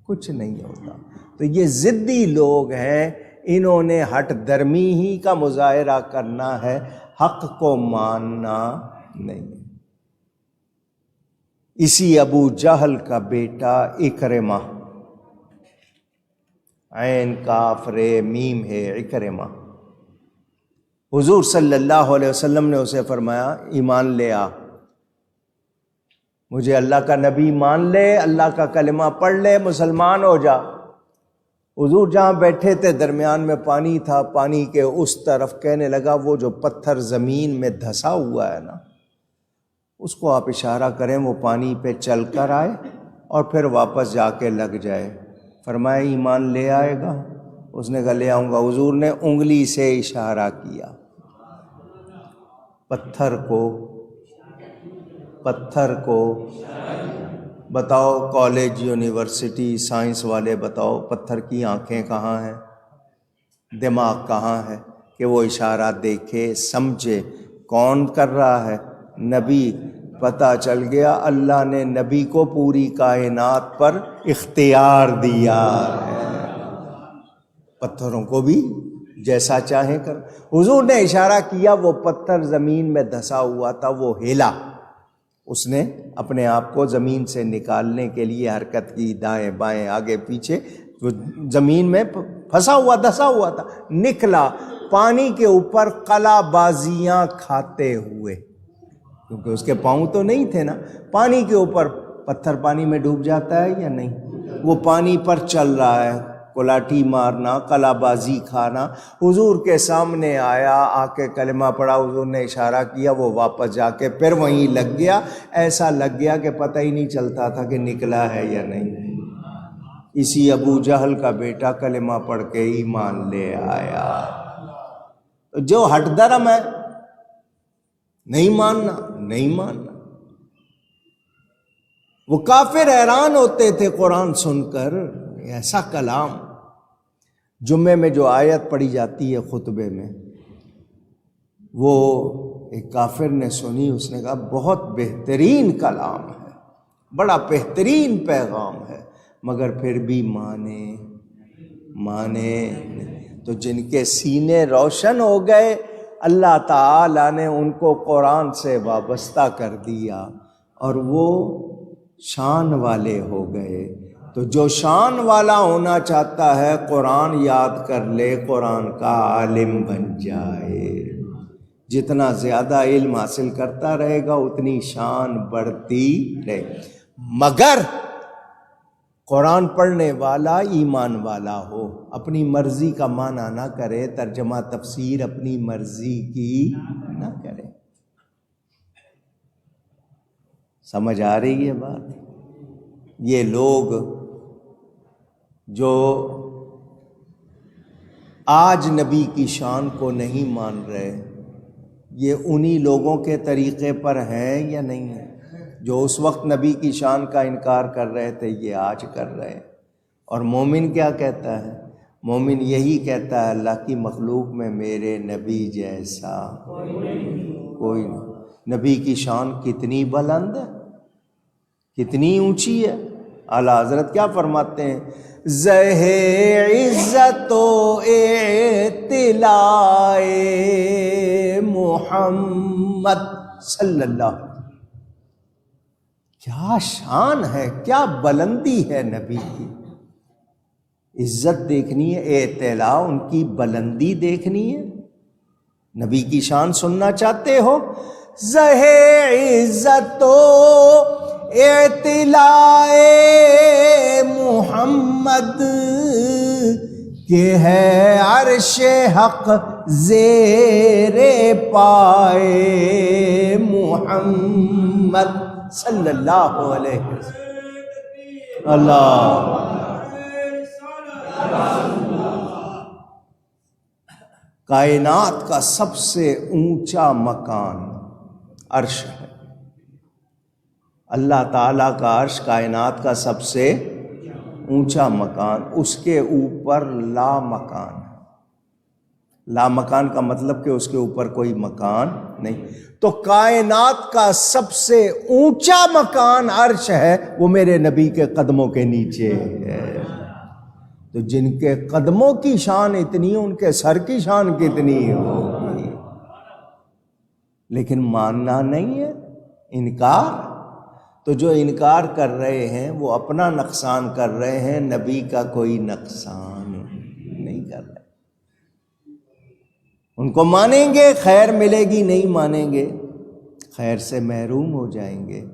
کچھ نہیں ہوتا۔ تو یہ ضدی لوگ ہیں، انہوں نے ہٹ درمی ہی کا مظاہرہ کرنا ہے، حق کو ماننا نہیں۔ اسی ابو جہل کا بیٹا اکرمہ، عین کاف رے میم ہے، اکرمہ، حضور صلی اللہ علیہ وسلم نے اسے فرمایا ایمان لے آ، مجھے اللہ کا نبی مان لے، اللہ کا کلمہ پڑھ لے، مسلمان ہو جا۔ حضور جہاں بیٹھے تھے درمیان میں پانی تھا، پانی کے اس طرف کہنے لگا وہ جو پتھر زمین میں دھسا ہوا ہے نا، اس کو آپ اشارہ کریں وہ پانی پہ چل کر آئے اور پھر واپس جا کے لگ جائے۔ فرمایا ایمان لے آئے گا؟ اس نے کہا لے آؤں گا۔ حضور نے انگلی سے اشارہ کیا، پتھر کو بتاؤ، کالج یونیورسٹی سائنس والے بتاؤ پتھر کی آنکھیں کہاں ہیں، دماغ کہاں ہے کہ وہ اشارہ دیکھے سمجھے؟ کون کر رہا ہے؟ نبی۔ پتہ چل گیا اللہ نے نبی کو پوری کائنات پر اختیار دیا ہے، پتھروں کو بھی جیسا چاہیں کر۔ حضور نے اشارہ کیا، وہ پتھر زمین میں دھسا ہوا تھا، وہ ہلا، اس نے اپنے آپ کو زمین سے نکالنے کے لیے حرکت کی، دائیں بائیں آگے پیچھے، وہ زمین میں پھنسا ہوا دھسا ہوا تھا، نکلا پانی کے اوپر قلا بازیاں کھاتے ہوئے، کیونکہ اس کے پاؤں تو نہیں تھے نا۔ پانی کے اوپر پتھر پانی میں ڈوب جاتا ہے یا نہیں؟ وہ پانی پر چل رہا ہے، کلاٹھی مارنا، قلا بازی کھانا۔ حضور کے سامنے آیا، آ کے کلمہ پڑھا، حضور نے اشارہ کیا، وہ واپس جا کے پھر وہیں لگ گیا، ایسا لگ گیا کہ پتہ ہی نہیں چلتا تھا کہ نکلا ہے یا نہیں۔ اسی ابو جہل کا بیٹا کلمہ پڑھ کے ایمان لے آیا۔ جو ہٹ درم ہے، نہیں ماننا۔ وہ کافر حیران ہوتے تھے قرآن سن کر، ایسا کلام۔ جمعے میں جو آیت پڑھی جاتی ہے خطبے میں، وہ ایک کافر نے سنی، اس نے کہا بہت بہترین کلام ہے، بڑا بہترین پیغام ہے، مگر پھر بھی مانے نہیں۔ تو جن کے سینے روشن ہو گئے، اللہ تعالیٰ نے ان کو قرآن سے وابستہ کر دیا اور وہ شان والے ہو گئے۔ تو جو شان والا ہونا چاہتا ہے قرآن یاد کر لے، قرآن کا عالم بن جائے۔ جتنا زیادہ علم حاصل کرتا رہے گا اتنی شان بڑھتی رہے، مگر قرآن پڑھنے والا ایمان والا ہو، اپنی مرضی کا معنی نہ کرے، ترجمہ تفسیر اپنی مرضی کی نہ کرے۔ سمجھ آ رہی ہے بات؟ یہ لوگ جو آج نبی کی شان کو نہیں مان رہے، یہ انہی لوگوں کے طریقے پر ہیں یا نہیں ہیں؟ جو اس وقت نبی کی شان کا انکار کر رہے تھے یہ آج کر رہے ہیں۔ اور مومن کیا کہتا ہے؟ مومن یہی کہتا ہے اللہ کی مخلوق میں میرے نبی جیسا کوئی نہیں۔ نبی کی شان کتنی بلند ہے، کتنی اونچی ہے۔ اعلیٰ حضرت کیا فرماتے ہیں؟ زہ عزت و اطلاع محمد صلی اللہ علیہ وسلم۔ کیا شان ہے، کیا بلندی ہے نبی کی۔ عزت دیکھنی ہے، اطلاع ان کی بلندی دیکھنی ہے۔ نبی کی شان سننا چاہتے ہو؟ زہ عزت و اطلاع محمد کہ ہے عرش حق زیر پائے محمد صلی اللہ علیہ وسلم۔ اللہ کائنات کا سب سے اونچا مکان عرش ہے۔ اللہ تعالیٰ کا عرش کائنات کا سب سے اونچا مکان، اس کے اوپر لا مکان ہے۔ لا مکان کا مطلب کہ اس کے اوپر کوئی مکان نہیں۔ تو کائنات کا سب سے اونچا مکان عرش ہے، وہ میرے نبی کے قدموں کے نیچے ہے۔ تو جن کے قدموں کی شان اتنی، ان کے سر کی شان کتنی ہوگی؟ لیکن ماننا نہیں ہے، انکار۔ تو جو انکار کر رہے ہیں وہ اپنا نقصان کر رہے ہیں، نبی کا کوئی نقصان نہیں کر رہے۔ ان کو مانیں گے خیر ملے گی، نہیں مانیں گے خیر سے محروم ہو جائیں گے۔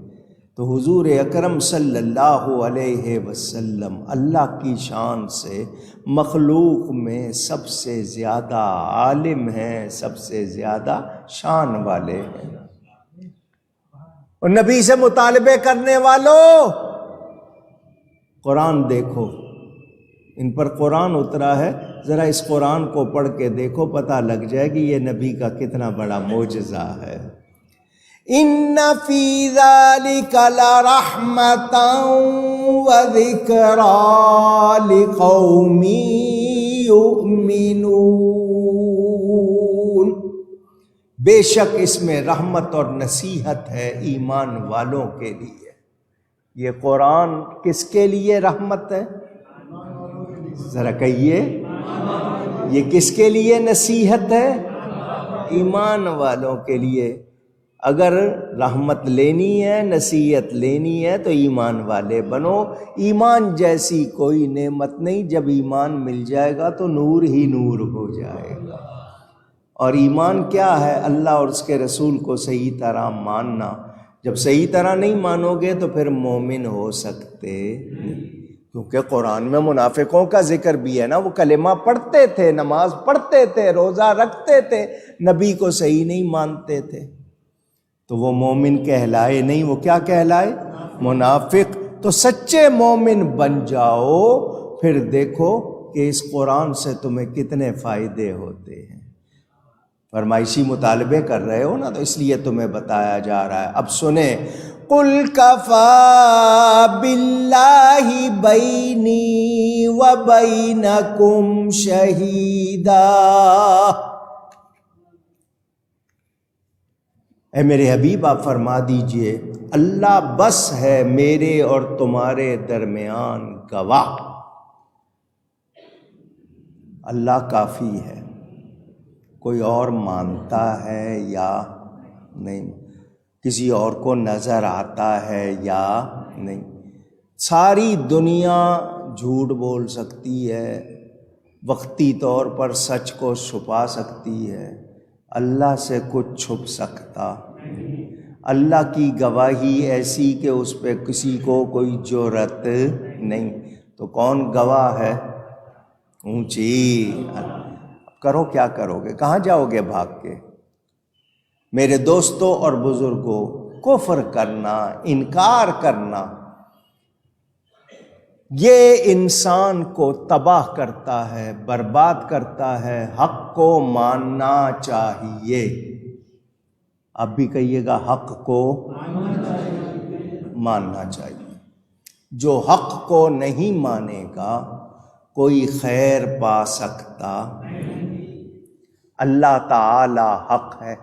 تو حضور اکرم صلی اللہ علیہ وسلم اللہ کی شان سے مخلوق میں سب سے زیادہ عالم ہیں، سب سے زیادہ شان والے ہیں۔ اور نبی سے مطالبے کرنے والوں، قرآن دیکھو، ان پر قرآن اترا ہے، ذرا اس قرآن کو پڑھ کے دیکھو، پتہ لگ جائے گی یہ نبی کا کتنا بڑا معجزہ ہے۔ ان فی ذلک لرحمۃ وذکری لقوم یؤمنون۔ بے شک اس میں رحمت اور نصیحت ہے ایمان والوں کے لیے۔ یہ قرآن کس کے لیے رحمت ہے؟ ذرا کہیے، یہ کس کے لیے نصیحت ہے؟ ایمان والوں کے لیے۔ اگر رحمت لینی ہے، نصیحت لینی ہے تو ایمان والے بنو۔ ایمان جیسی کوئی نعمت نہیں، جب ایمان مل جائے گا تو نور ہی نور ہو جائے گا۔ اور ایمان کیا ہے؟ اللہ اور اس کے رسول کو صحیح طرح ماننا۔ جب صحیح طرح نہیں مانو گے تو پھر مومن ہو سکتے نہیں، کیونکہ قرآن میں منافقوں کا ذکر بھی ہے نا۔ وہ کلمہ پڑھتے تھے، نماز پڑھتے تھے، روزہ رکھتے تھے، نبی کو صحیح نہیں مانتے تھے، تو وہ مومن کہلائے نہیں، وہ کیا کہلائے؟ منافق۔ تو سچے مومن بن جاؤ، پھر دیکھو کہ اس قرآن سے تمہیں کتنے فائدے ہوتے ہیں۔ فرمائشی مطالبے کر رہے ہو نا، تو اس لیے تمہیں بتایا جا رہا ہے۔ اب سنیں، قُلْ كَفَى بِاللَّهِ بَيْنِي وَبَيْنَكُمْ شَهِيدًا۔ اے میرے حبیب آپ فرما دیجئے، اللہ بس ہے میرے اور تمہارے درمیان گواہ۔ اللہ کافی ہے۔ کوئی اور مانتا ہے یا نہیں، کسی اور کو نظر آتا ہے یا نہیں۔ ساری دنیا جھوٹ بول سکتی ہے، وقتی طور پر سچ کو چھپا سکتی ہے، اللہ سے کچھ چھپ سکتا نہیں۔ اللہ کی گواہی ایسی کہ اس پہ کسی کو کوئی جرأت نہیں. تو کون گواہ ہے؟ اونچی. کرو کیا کرو گے؟ کہاں جاؤ گے بھاگ کے؟ میرے دوستوں اور بزرگوں، کفر کرنا، انکار کرنا، یہ انسان کو تباہ کرتا ہے، برباد کرتا ہے. حق کو ماننا چاہیے. اب بھی کہیے گا، حق کو ماننا چاہیے. جو حق کو نہیں مانے گا کوئی خیر پا سکتا. اللہ تعالی حق ہے،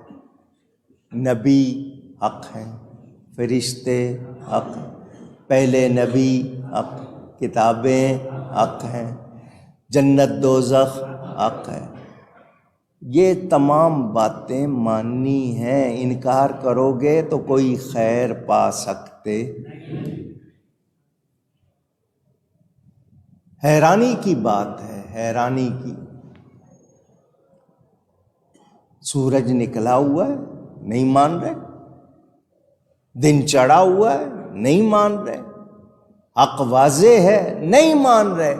نبی حق ہے، فرشتے حق، پہلے نبی حق، کتابیں حق ہیں، جنت دوزخ حق ہے. یہ تمام باتیں ماننی ہیں. انکار کرو گے تو کوئی خیر پا سکتے. حیرانی کی بات ہے، حیرانی کی. سورج نکلا ہوا ہے، نہیں مان رہے. دن چڑھا ہوا ہے، نہیں مان رہے. حق واضح ہے، نہیں مان رہے.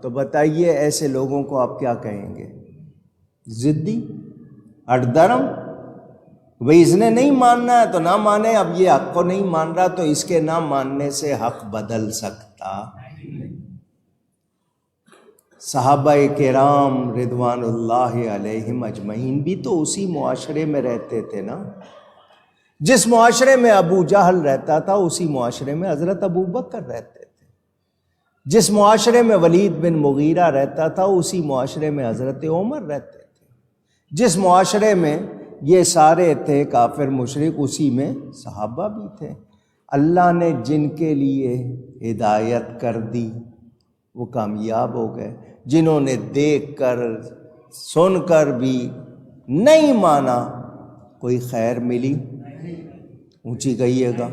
تو بتائیے ایسے لوگوں کو آپ کیا کہیں گے؟ ضدی، ہٹ درم. بھئی اس نے نہیں ماننا ہے تو نہ مانے. اب یہ حق کو نہیں مان رہا تو اس کے نہ ماننے سے حق بدل سکتا. صحابہ کرام رضوان اللہ علیہم اجمعین بھی تو اسی معاشرے میں رہتے تھے نا. جس معاشرے میں ابو جہل رہتا تھا اسی معاشرے میں حضرت ابو بکر رہتے تھے. جس معاشرے میں ولید بن مغیرہ رہتا تھا اسی معاشرے میں حضرت عمر رہتے تھے. جس معاشرے میں یہ سارے تھے کافر مشرک اسی میں صحابہ بھی تھے. اللہ نے جن کے لیے ہدایت کر دی وہ کامیاب ہو گئے. جنہوں نے دیکھ کر سن کر بھی نہیں مانا کوئی خیر ملی؟ اونچی کہیے گا،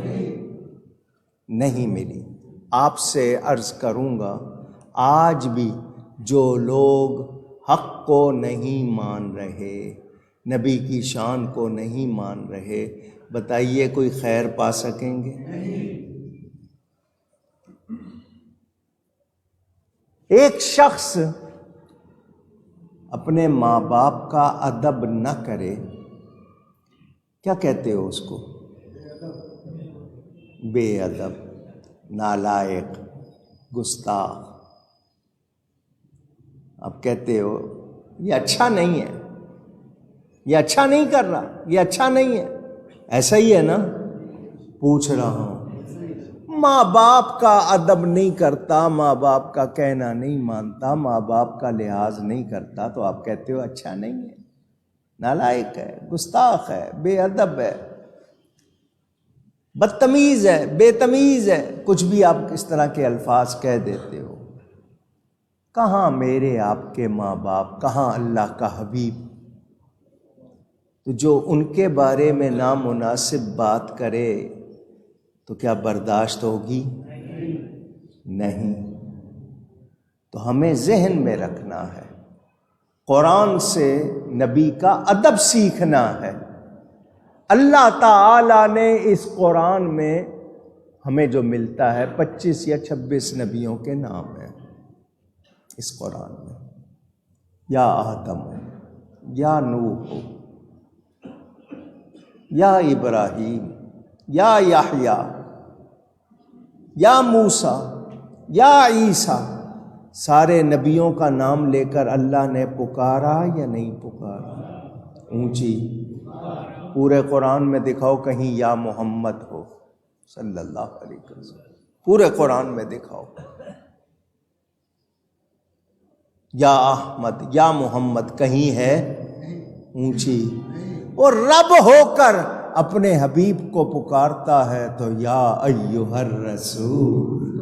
نہیں ملی. آپ سے عرض کروں گا، آج بھی جو لوگ حق کو نہیں مان رہے، نبی کی شان کو نہیں مان رہے، بتائیے کوئی خیر پا سکیں گے؟ ایک شخص اپنے ماں باپ کا ادب نہ کرے، کیا کہتے ہو اس کو؟ بے ادب، نالائق، گستاخ. اب کہتے ہو یہ اچھا نہیں ہے، یہ اچھا نہیں کر رہا، یہ اچھا نہیں ہے. ایسا ہی ہے نا؟ پوچھ رہا ہوں. ماں باپ کا ادب نہیں کرتا، ماں باپ کا کہنا نہیں مانتا، ماں باپ کا لحاظ نہیں کرتا تو آپ کہتے ہو اچھا نہیں ہے، نالائق ہے، گستاخ ہے، بے ادب ہے، بدتمیز ہے، بے تمیز ہے. کچھ بھی آپ اس طرح کے الفاظ کہہ دیتے ہو. کہاں میرے آپ کے ماں باپ، کہاں اللہ کا حبیب؟ تو جو ان کے بارے میں نامناسب بات کرے تو کیا برداشت ہوگی؟ نہیں. تو ہمیں ذہن میں رکھنا ہے، قرآن سے نبی کا ادب سیکھنا ہے. اللہ تعالی نے اس قرآن میں ہمیں جو ملتا ہے 25 یا 26 نبیوں کے نام ہیں اس قرآن میں. یا آدم، یا نوح، یا ابراہیم، یا یحییٰ، یا موسیٰ، یا عیسیٰ. سارے نبیوں کا نام لے کر اللہ نے پکارا یا نہیں پکارا؟ اونچی. پورے قرآن میں دکھاؤ کہیں یا محمد ہو صلی اللہ علیہ وسلم. پورے قرآن میں دکھاؤ. یا احمد، یا محمد کہیں ہے؟ اونچی. اور رب ہو کر اپنے حبیب کو پکارتا ہے تو یا ایھا الرسول،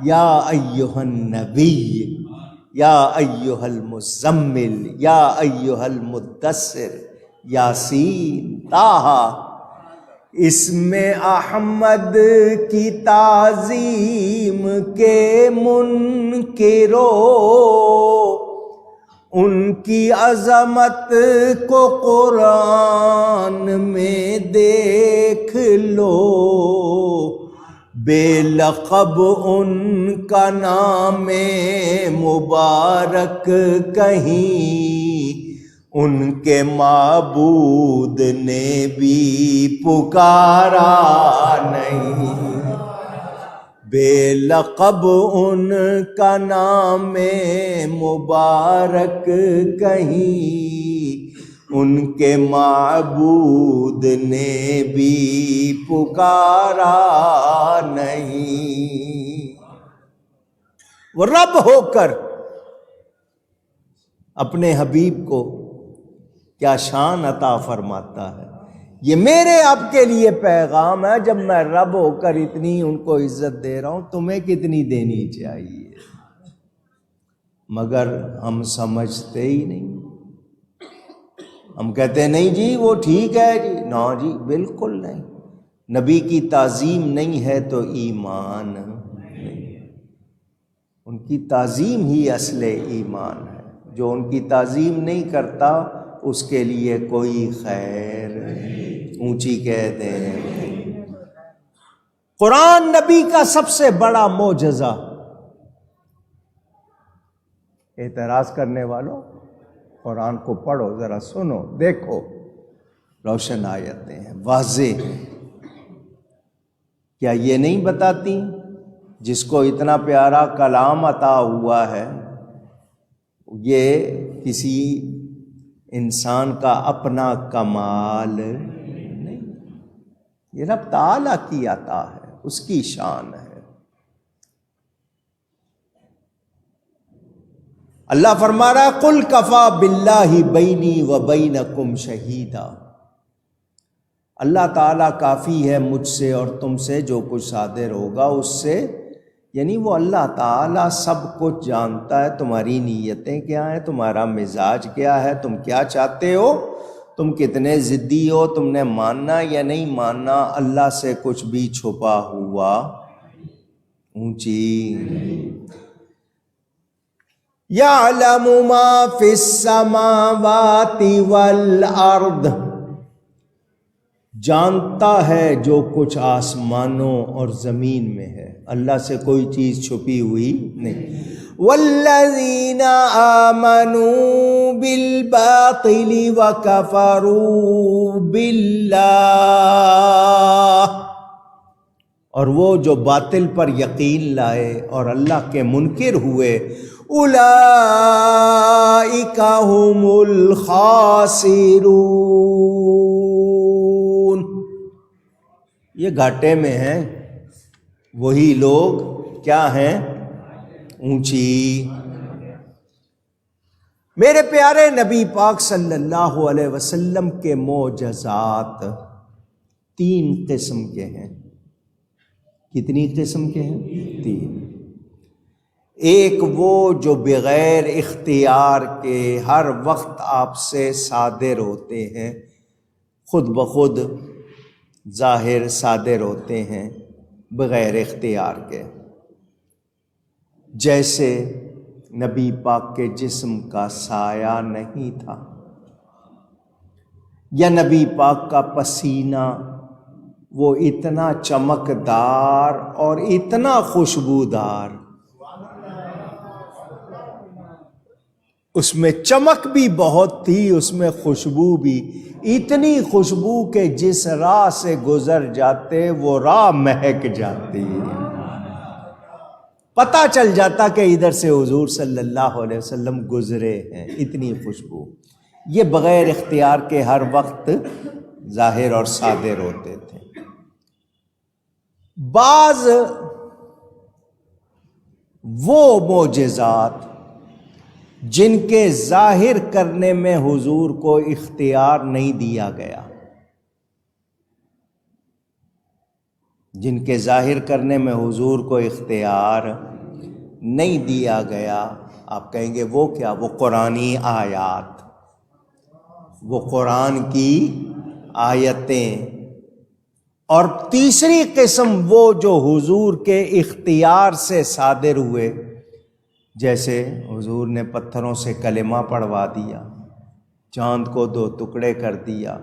یا ایھا النبی، یا ایھا المزمل، یا ایھا المدثر، یاسین، طٰہٰ. اس میں احمد کی تعظیم کے منکرو ان کی عظمت کو قرآن میں دیکھ لو، بے لقب ان کا نام مبارک کہیں، ان کے معبود نے بھی پکارا نہیں، بے لقب ان کا نام مبارک کہیں، ان کے معبود نے بھی پکارا نہیں۔ وہ رب ہو کر اپنے حبیب کو کیا شان عطا فرماتا ہے۔ یہ میرے آپ کے لیے پیغام ہے، جب میں رب ہو کر اتنی ان کو عزت دے رہا ہوں، تمہیں کتنی دینی چاہیے؟ مگر ہم سمجھتے ہی نہیں، ہم کہتے ہیں نہیں جی وہ ٹھیک ہے جی، نا جی بالکل نہیں۔ نبی کی تعظیم نہیں ہے تو ایمان نہیں، ان کی تعظیم ہی اصل ایمان ہے۔ جو ان کی تعظیم نہیں کرتا اس کے لیے کوئی خیر اونچی کہہ دیں۔ قرآن نبی کا سب سے بڑا معجزہ۔ اعتراض کرنے والوں قرآن کو پڑھو، ذرا سنو، دیکھو، روشن آیتیں ہیں، واضح ہیں۔ کیا یہ نہیں بتاتی جس کو اتنا پیارا کلام عطا ہوا ہے یہ کسی انسان کا اپنا کمال نہیں، یہ رب تعالیٰ کی عطا ہے، اس کی شان ہے۔ اللہ فرما رہا ہے قُلْ كَفَى بِاللَّهِ بَيْنِي وَبَيْنَكُمْ شَهِيدًا، اللہ تعالیٰ کافی ہے مجھ سے اور تم سے جو کچھ صادر ہوگا اس سے، یعنی وہ اللہ تعالیٰ سب کچھ جانتا ہے، تمہاری نیتیں کیا ہیں، تمہارا مزاج کیا ہے، تم کیا چاہتے ہو، تم کتنے ضدی ہو، تم نے ماننا یا نہیں ماننا، اللہ سے کچھ بھی چھپا ہوا اونچی۔ یعلم ما فی السماوات والارض، جانتا ہے جو کچھ آسمانوں اور زمین میں ہے، اللہ سے کوئی چیز چھپی ہوئی نہیں۔ والذین آمنوا بالباطل وکفروا باللہ، اور وہ جو باطل پر یقین لائے اور اللہ کے منکر ہوئے، اولئک هم الخاسرون، یہ گھاٹے میں ہیں، وہی لوگ کیا ہیں؟ اونچی۔ میرے پیارے نبی پاک صلی اللہ علیہ وسلم کے معجزات 3 قسم کے ہیں۔ کتنی قسم کے ہیں؟ 3۔ ایک وہ جو بغیر اختیار کے ہر وقت آپ سے صادر ہوتے ہیں، خود بخود ظاہر صادر ہوتے ہیں بغیر اختیار کے، جیسے نبی پاک کے جسم کا سایہ نہیں تھا، یا نبی پاک کا پسینہ وہ اتنا چمکدار اور اتنا خوشبودار، اس میں چمک بھی بہت تھی، اس میں خوشبو بھی، اتنی خوشبو کہ جس راہ سے گزر جاتے وہ راہ مہک جاتی، پتہ چل جاتا کہ ادھر سے حضور صلی اللہ علیہ وسلم گزرے ہیں، اتنی خوشبو۔ یہ بغیر اختیار کے ہر وقت ظاہر اور صادر ہوتے تھے۔ بعض وہ معجزات جن کے ظاہر کرنے میں حضور کو اختیار نہیں دیا گیا، جن کے ظاہر کرنے میں حضور کو اختیار نہیں دیا گیا، آپ کہیں گے وہ کیا؟ وہ قرآنی آیات، وہ قرآن کی آیتیں۔ اور تیسری قسم وہ جو حضور کے اختیار سے صادر ہوئے، جیسے حضور نے پتھروں سے کلمہ پڑھوا دیا، چاند کو 2 ٹکڑے کر دیا،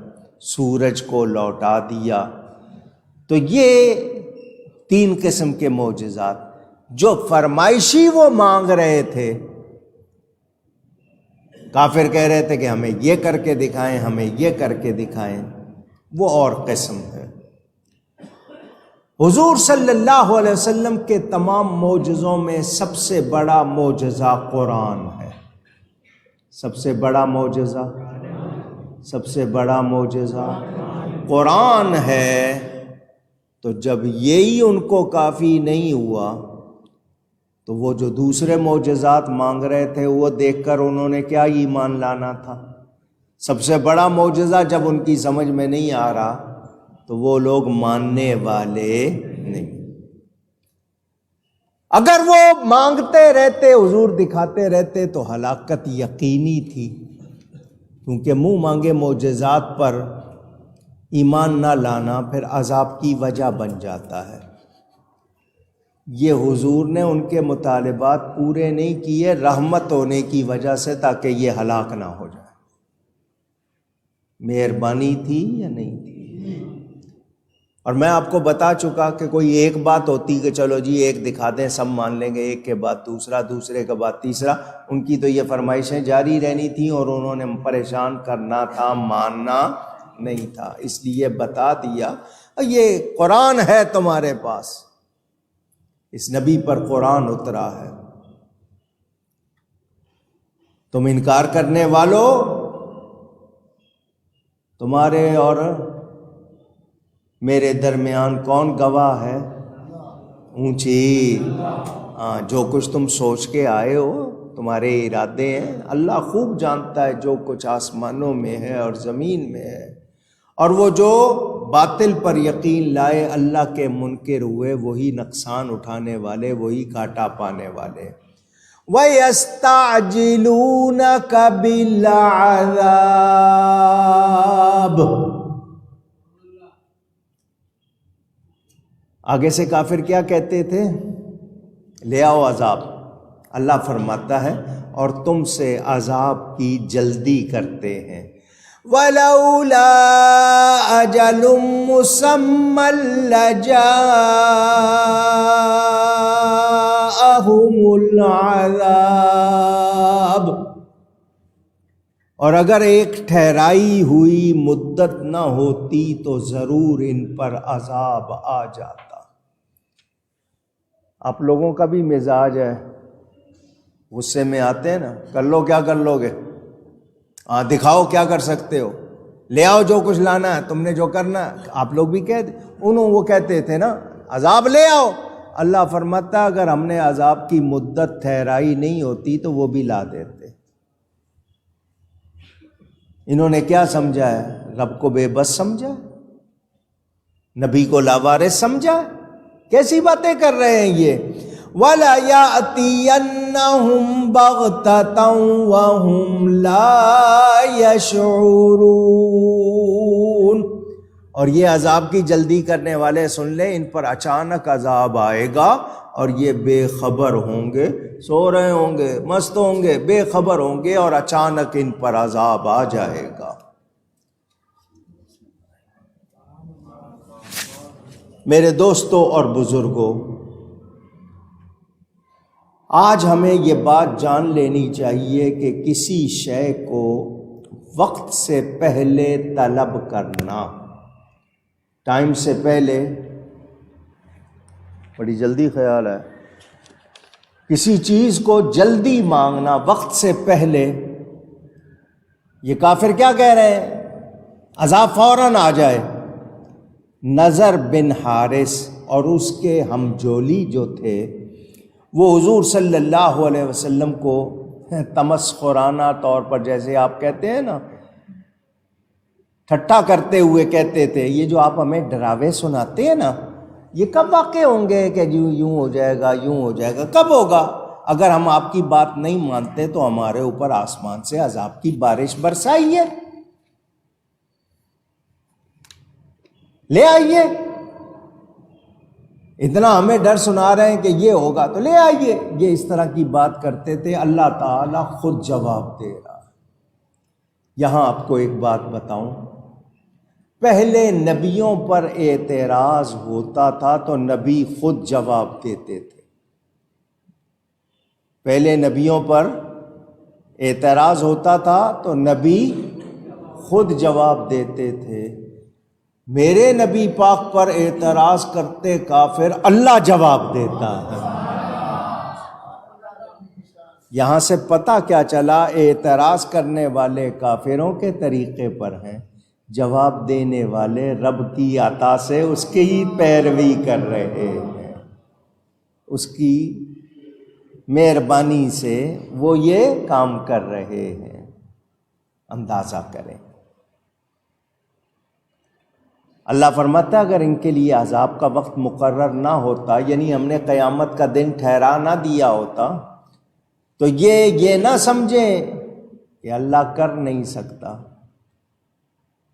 سورج کو لوٹا دیا. تو یہ 3 قسم کے معجزات جو فرمائشی وہ مانگ رہے تھے. کافر کہہ رہے تھے کہ ہمیں یہ کر کے دکھائیں، ہمیں یہ کر کے دکھائیں، وہ اور قسم ہے. حضور صلی اللہ علیہ وسلم کے تمام معجزوں میں سب سے بڑا معجزہ قرآن ہے. سب سے بڑا معجزہ، سب سے بڑا معجزہ قرآن ہے. تو جب یہی ان کو کافی نہیں ہوا تو وہ جو دوسرے معجزات مانگ رہے تھے وہ دیکھ کر انہوں نے کیا ایمان لانا تھا. سب سے بڑا معجزہ جب ان کی سمجھ میں نہیں آ رہا تو وہ لوگ ماننے والے نہیں. اگر وہ مانگتے رہتے، حضور دکھاتے رہتے تو ہلاکت یقینی تھی، کیونکہ منہ مانگے معجزات پر ایمان نہ لانا پھر عذاب کی وجہ بن جاتا ہے. یہ حضور نے ان کے مطالبات پورے نہیں کیے رحمت ہونے کی وجہ سے، تاکہ یہ ہلاک نہ ہو جائے. مہربانی تھی یا نہیں تھی؟ اور میں آپ کو بتا چکا کہ کوئی ایک بات ہوتی کہ چلو جی ایک دکھا دیں سب مان لیں گے، ایک کے بعد دوسرا، دوسرے کے بعد تیسرا. ان کی تو یہ فرمائشیں جاری رہنی تھیں اور انہوں نے پریشان کرنا تھا، ماننا نہیں تھا. اس لیے بتا دیا یہ قرآن ہے تمہارے پاس، اس نبی پر قرآن اترا ہے. تم انکار کرنے والوں، تمہارے اور میرے درمیان کون گواہ ہے؟ اونچی. جو کچھ تم سوچ کے آئے ہو، تمہارے ارادے ہیں، اللہ خوب جانتا ہے جو کچھ آسمانوں میں ہے اور زمین میں ہے. اور وہ جو باطل پر یقین لائے، اللہ کے منکر ہوئے، وہی نقصان اٹھانے والے، وہی گھاٹا پانے والے. وَيَسْتَعْجِلُونَكَ بِالْعَذَابِ. آگے سے کافر کیا کہتے تھے؟ لے آؤ عذاب. اللہ فرماتا ہے اور تم سے عذاب کی جلدی کرتے ہیں. وَلَوْلَا أَجَلٌ مُّسَمًّى لَّجَاءَهُمُ الْعَذَابُ. اور اگر ایک ٹھہرائی ہوئی مدت نہ ہوتی تو ضرور ان پر عذاب آ جاتا. آپ لوگوں کا بھی مزاج ہے، غصے میں آتے ہیں نا، کر لو کیا کر لو گے، دکھاؤ کیا کر سکتے ہو، لے آؤ جو کچھ لانا ہے، تم نے جو کرنا ہے. آپ لوگ بھی وہ کہتے تھے نا عذاب لے آؤ. اللہ فرماتا اگر ہم نے عذاب کی مدت ٹھہرائی نہیں ہوتی تو وہ بھی لا دیتے. انہوں نے کیا سمجھا ہے؟ رب کو بے بس سمجھا، نبی کو لاوارث سمجھا. کیسی باتیں کر رہے ہیں یہ؟ وَلَا يَأْتِيَنَّهُمْ بَغْتَةً وَهُمْ لَا يَشْعُرُونَ. اور یہ عذاب کی جلدی کرنے والے سن لیں، ان پر اچانک عذاب آئے گا اور یہ بے خبر ہوں گے، سو رہے ہوں گے، مست ہوں گے، بے خبر ہوں گے اور اچانک ان پر عذاب آ جائے گا. میرے دوستوں اور بزرگوں، آج ہمیں یہ بات جان لینی چاہیے کہ کسی شے کو وقت سے پہلے طلب کرنا، ٹائم سے پہلے، بڑی جلدی خیال ہے، کسی چیز کو جلدی مانگنا وقت سے پہلے. یہ کافر کیا کہہ رہے ہیں؟ عذاب فوراً آ جائے. نضر بن حارث اور اس کے ہمجولی جو تھے وہ حضور صلی اللہ علیہ وسلم کو تمسخرانہ طور پر، جیسے آپ کہتے ہیں نا، ٹھٹا کرتے ہوئے کہتے تھے یہ جو آپ ہمیں ڈراوے سناتے ہیں نا، یہ کب واقع ہوں گے کہ یوں ہو جائے گا، یوں ہو جائے گا؟ کب ہوگا؟ اگر ہم آپ کی بات نہیں مانتے تو ہمارے اوپر آسمان سے عذاب کی بارش برسائیے، لے آئیے. اتنا ہمیں ڈر سنا رہے ہیں کہ یہ ہوگا تو لے آئیے، یہ اس طرح کی بات کرتے تھے۔ اللہ تعالیٰ خود جواب دے رہا۔ یہاں آپ کو ایک بات بتاؤں، پہلے نبیوں پر اعتراض ہوتا تھا تو نبی خود جواب دیتے تھے۔ پہلے نبیوں پر اعتراض ہوتا تھا تو نبی خود جواب دیتے تھے۔ میرے نبی پاک پر اعتراض کرتے کافر، اللہ جواب دیتا ہے۔ یہاں سے پتہ کیا چلا؟ اعتراض کرنے والے کافروں کے طریقے پر ہیں، جواب دینے والے رب کی عطا سے اس کی ہی پیروی کر رہے ہیں، اس کی مہربانی سے وہ یہ کام کر رہے ہیں۔ اندازہ کریں، اللہ فرماتا اگر ان کے لیے عذاب کا وقت مقرر نہ ہوتا، یعنی ہم نے قیامت کا دن ٹھہرا نہ دیا ہوتا، تو یہ نہ سمجھیں کہ اللہ کر نہیں سکتا۔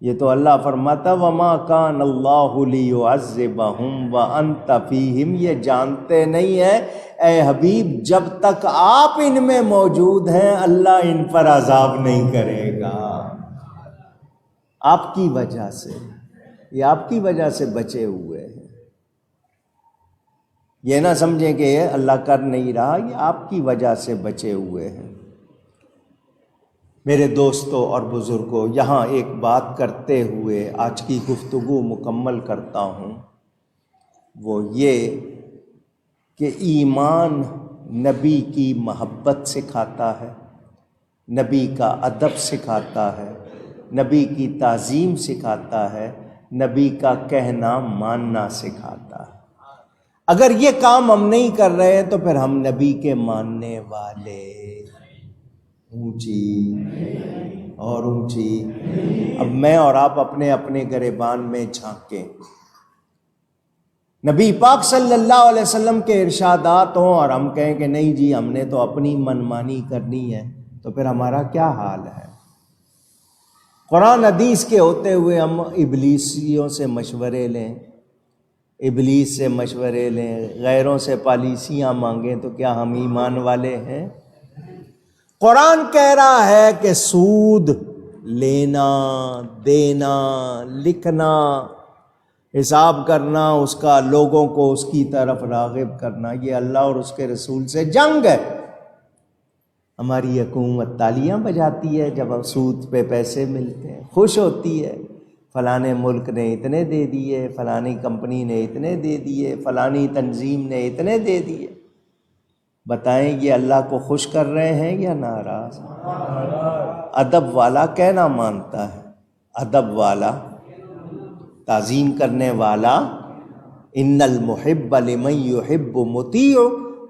یہ تو اللہ فرماتا وما کان اللہ لیعذبہم وانت فیہم، یہ جانتے نہیں ہیں اے حبیب جب تک آپ ان میں موجود ہیں اللہ ان پر عذاب نہیں کرے گا۔ آپ کی وجہ سے، یہ آپ کی وجہ سے بچے ہوئے ہیں۔ یہ نہ سمجھیں کہ یہ اللہ کر نہیں رہا، یہ آپ کی وجہ سے بچے ہوئے ہیں۔ میرے دوستوں اور بزرگوں، یہاں ایک بات کرتے ہوئے آج کی گفتگو مکمل کرتا ہوں، وہ یہ کہ ایمان نبی کی محبت سکھاتا ہے، نبی کا ادب سکھاتا ہے، نبی کی تعظیم سکھاتا ہے، نبی کا کہنا ماننا سکھاتا ہے۔ اگر یہ کام ہم نہیں کر رہے ہیں تو پھر ہم نبی کے ماننے والے اونچی اور اونچی۔ اب میں اور آپ اپنے اپنے گریبان میں جھانکیں، نبی پاک صلی اللہ علیہ وسلم کے ارشادات ہوں اور ہم کہیں کہ نہیں جی ہم نے تو اپنی منمانی کرنی ہے، تو پھر ہمارا کیا حال ہے؟ قرآن حدیث کے ہوتے ہوئے ہم ابلیسیوں سے مشورے لیں، ابلیس سے مشورے لیں، غیروں سے پالیسیاں مانگیں، تو کیا ہم ایمان والے ہیں؟ قرآن کہہ رہا ہے کہ سود لینا، دینا، لکھنا، حساب کرنا، اس کا لوگوں کو اس کی طرف راغب کرنا، یہ اللہ اور اس کے رسول سے جنگ ہے۔ ہماری حکومت تالیاں بجاتی ہے جب سود پہ پیسے ملتے ہیں، خوش ہوتی ہے، فلانے ملک نے اتنے دے دیے، فلانی کمپنی نے اتنے دے دیے، فلانی تنظیم نے اتنے دے دیے۔ بتائیں یہ اللہ کو خوش کر رہے ہیں یا ناراض؟ ادب والا کہنا مانتا ہے، ادب والا، تعظیم کرنے والا، ان المحب لمن یحب مطیع،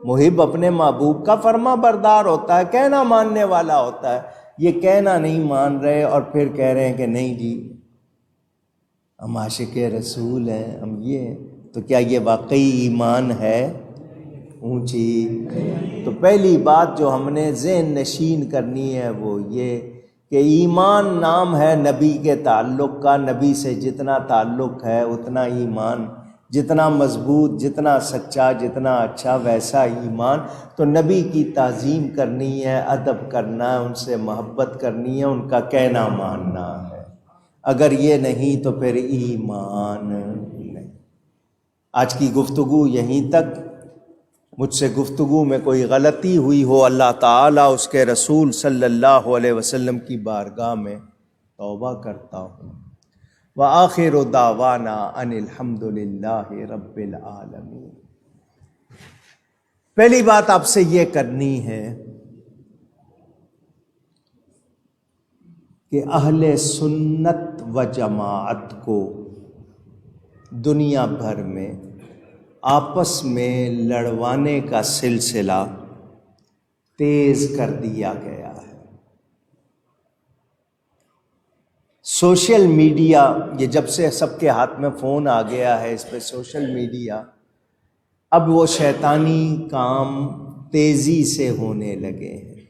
محب اپنے محبوب کا فرما بردار ہوتا ہے، کہنا ماننے والا ہوتا ہے۔ یہ کہنا نہیں مان رہے اور پھر کہہ رہے ہیں کہ نہیں جی ہم عاشق رسول ہیں، ہم یہ، تو کیا یہ واقعی ایمان ہے؟ اونچی۔ تو پہلی بات جو ہم نے ذہن نشین کرنی ہے وہ یہ کہ ایمان نام ہے نبی کے تعلق کا، نبی سے جتنا تعلق ہے اتنا ایمان، جتنا مضبوط، جتنا سچا، جتنا اچھا ویسا ایمان۔ تو نبی کی تعظیم کرنی ہے، ادب کرنا ہے، ان سے محبت کرنی ہے، ان کا کہنا ماننا ہے۔ اگر یہ نہیں تو پھر ایمان نہیں۔ آج کی گفتگو یہیں تک۔ مجھ سے گفتگو میں کوئی غلطی ہوئی ہو اللہ تعالیٰ اس کے رسول صلی اللہ علیہ وسلم کی بارگاہ میں توبہ کرتا ہوں۔ وآخر دعوانا ان الحمد للہ رب العالمین۔ پہلی بات آپ سے یہ کرنی ہے کہ اہل سنت و جماعت کو دنیا بھر میں آپس میں لڑوانے کا سلسلہ تیز کر دیا گیا ہے۔ سوشل میڈیا، یہ جب سے سب کے ہاتھ میں فون آ گیا ہے، اس پہ سوشل میڈیا، اب وہ شیطانی کام تیزی سے ہونے لگے ہیں۔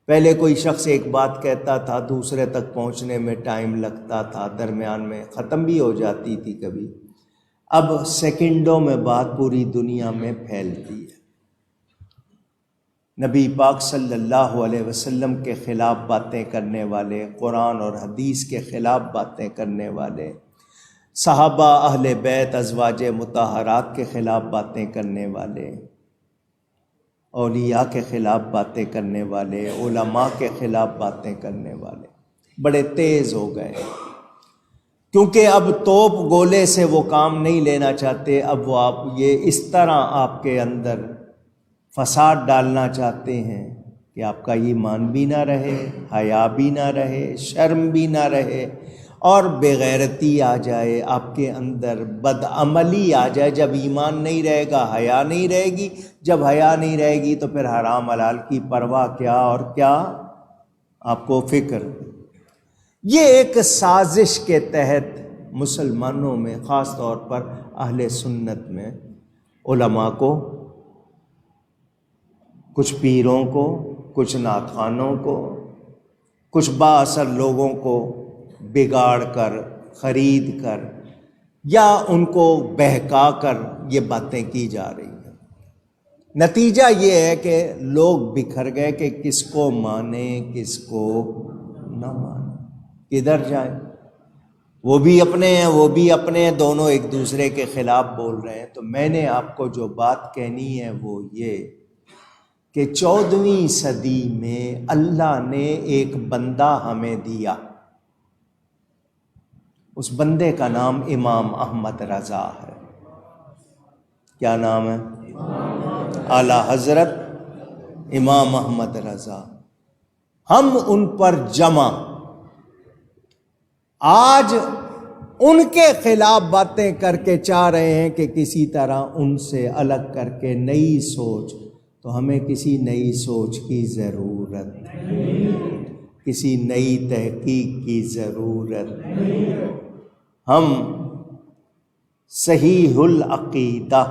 پہلے کوئی شخص ایک بات کہتا تھا، دوسرے تک پہنچنے میں ٹائم لگتا تھا، درمیان میں ختم بھی ہو جاتی تھی کبھی۔ اب سیکنڈوں میں بات پوری دنیا میں پھیلتی ہے۔ نبی پاک صلی اللہ علیہ وسلم کے خلاف باتیں کرنے والے، قرآن اور حدیث کے خلاف باتیں کرنے والے، صحابہ، اہل بیت، ازواج مطہرات کے خلاف باتیں کرنے والے، اولیاء کے خلاف باتیں کرنے والے، علماء کے خلاف باتیں کرنے والے بڑے تیز ہو گئے، کیونکہ اب توپ گولے سے وہ کام نہیں لینا چاہتے، اب وہ آپ یہ اس طرح آپ کے اندر فساد ڈالنا چاہتے ہیں کہ آپ کا ایمان بھی نہ رہے، حیا بھی نہ رہے، شرم بھی نہ رہے، اور بے غیرتی آ جائے آپ کے اندر، بدعملی آ جائے۔ جب ایمان نہیں رہے گا حیا نہیں رہے گی، جب حیا نہیں رہے گی تو پھر حرام حلال کی پرواہ کیا، اور کیا آپ کو فکر۔ یہ ایک سازش کے تحت مسلمانوں میں، خاص طور پر اہل سنت میں، علماء کو، کچھ پیروں کو، کچھ نعت خوانوں کو، کچھ بااثر لوگوں کو بگاڑ کر، خرید کر، یا ان کو بہکا کر یہ باتیں کی جا رہی ہیں۔ نتیجہ یہ ہے کہ لوگ بکھر گئے کہ کس کو مانیں، کس کو نہ مانیں، کدھر جائیں۔ وہ بھی اپنے ہیں، وہ بھی اپنے ہیں، دونوں ایک دوسرے کے خلاف بول رہے ہیں۔ تو میں نے آپ کو جو بات کہنی ہے وہ یہ کہ 14ویں صدی میں اللہ نے ایک بندہ ہمیں دیا، اس بندے کا نام امام احمد رضا ہے۔ کیا نام ہے؟ اعلیٰ حضرت امام احمد رضا۔ ہم ان پر جمع آج ان کے خلاف باتیں کر کے چاہ رہے ہیں کہ کسی طرح ان سے الگ کر کے نئی سوچ، تو ہمیں کسی نئی سوچ کی ضرورت، کسی نئی تحقیق کی ضرورت۔ ہم صحیح العقیدہ،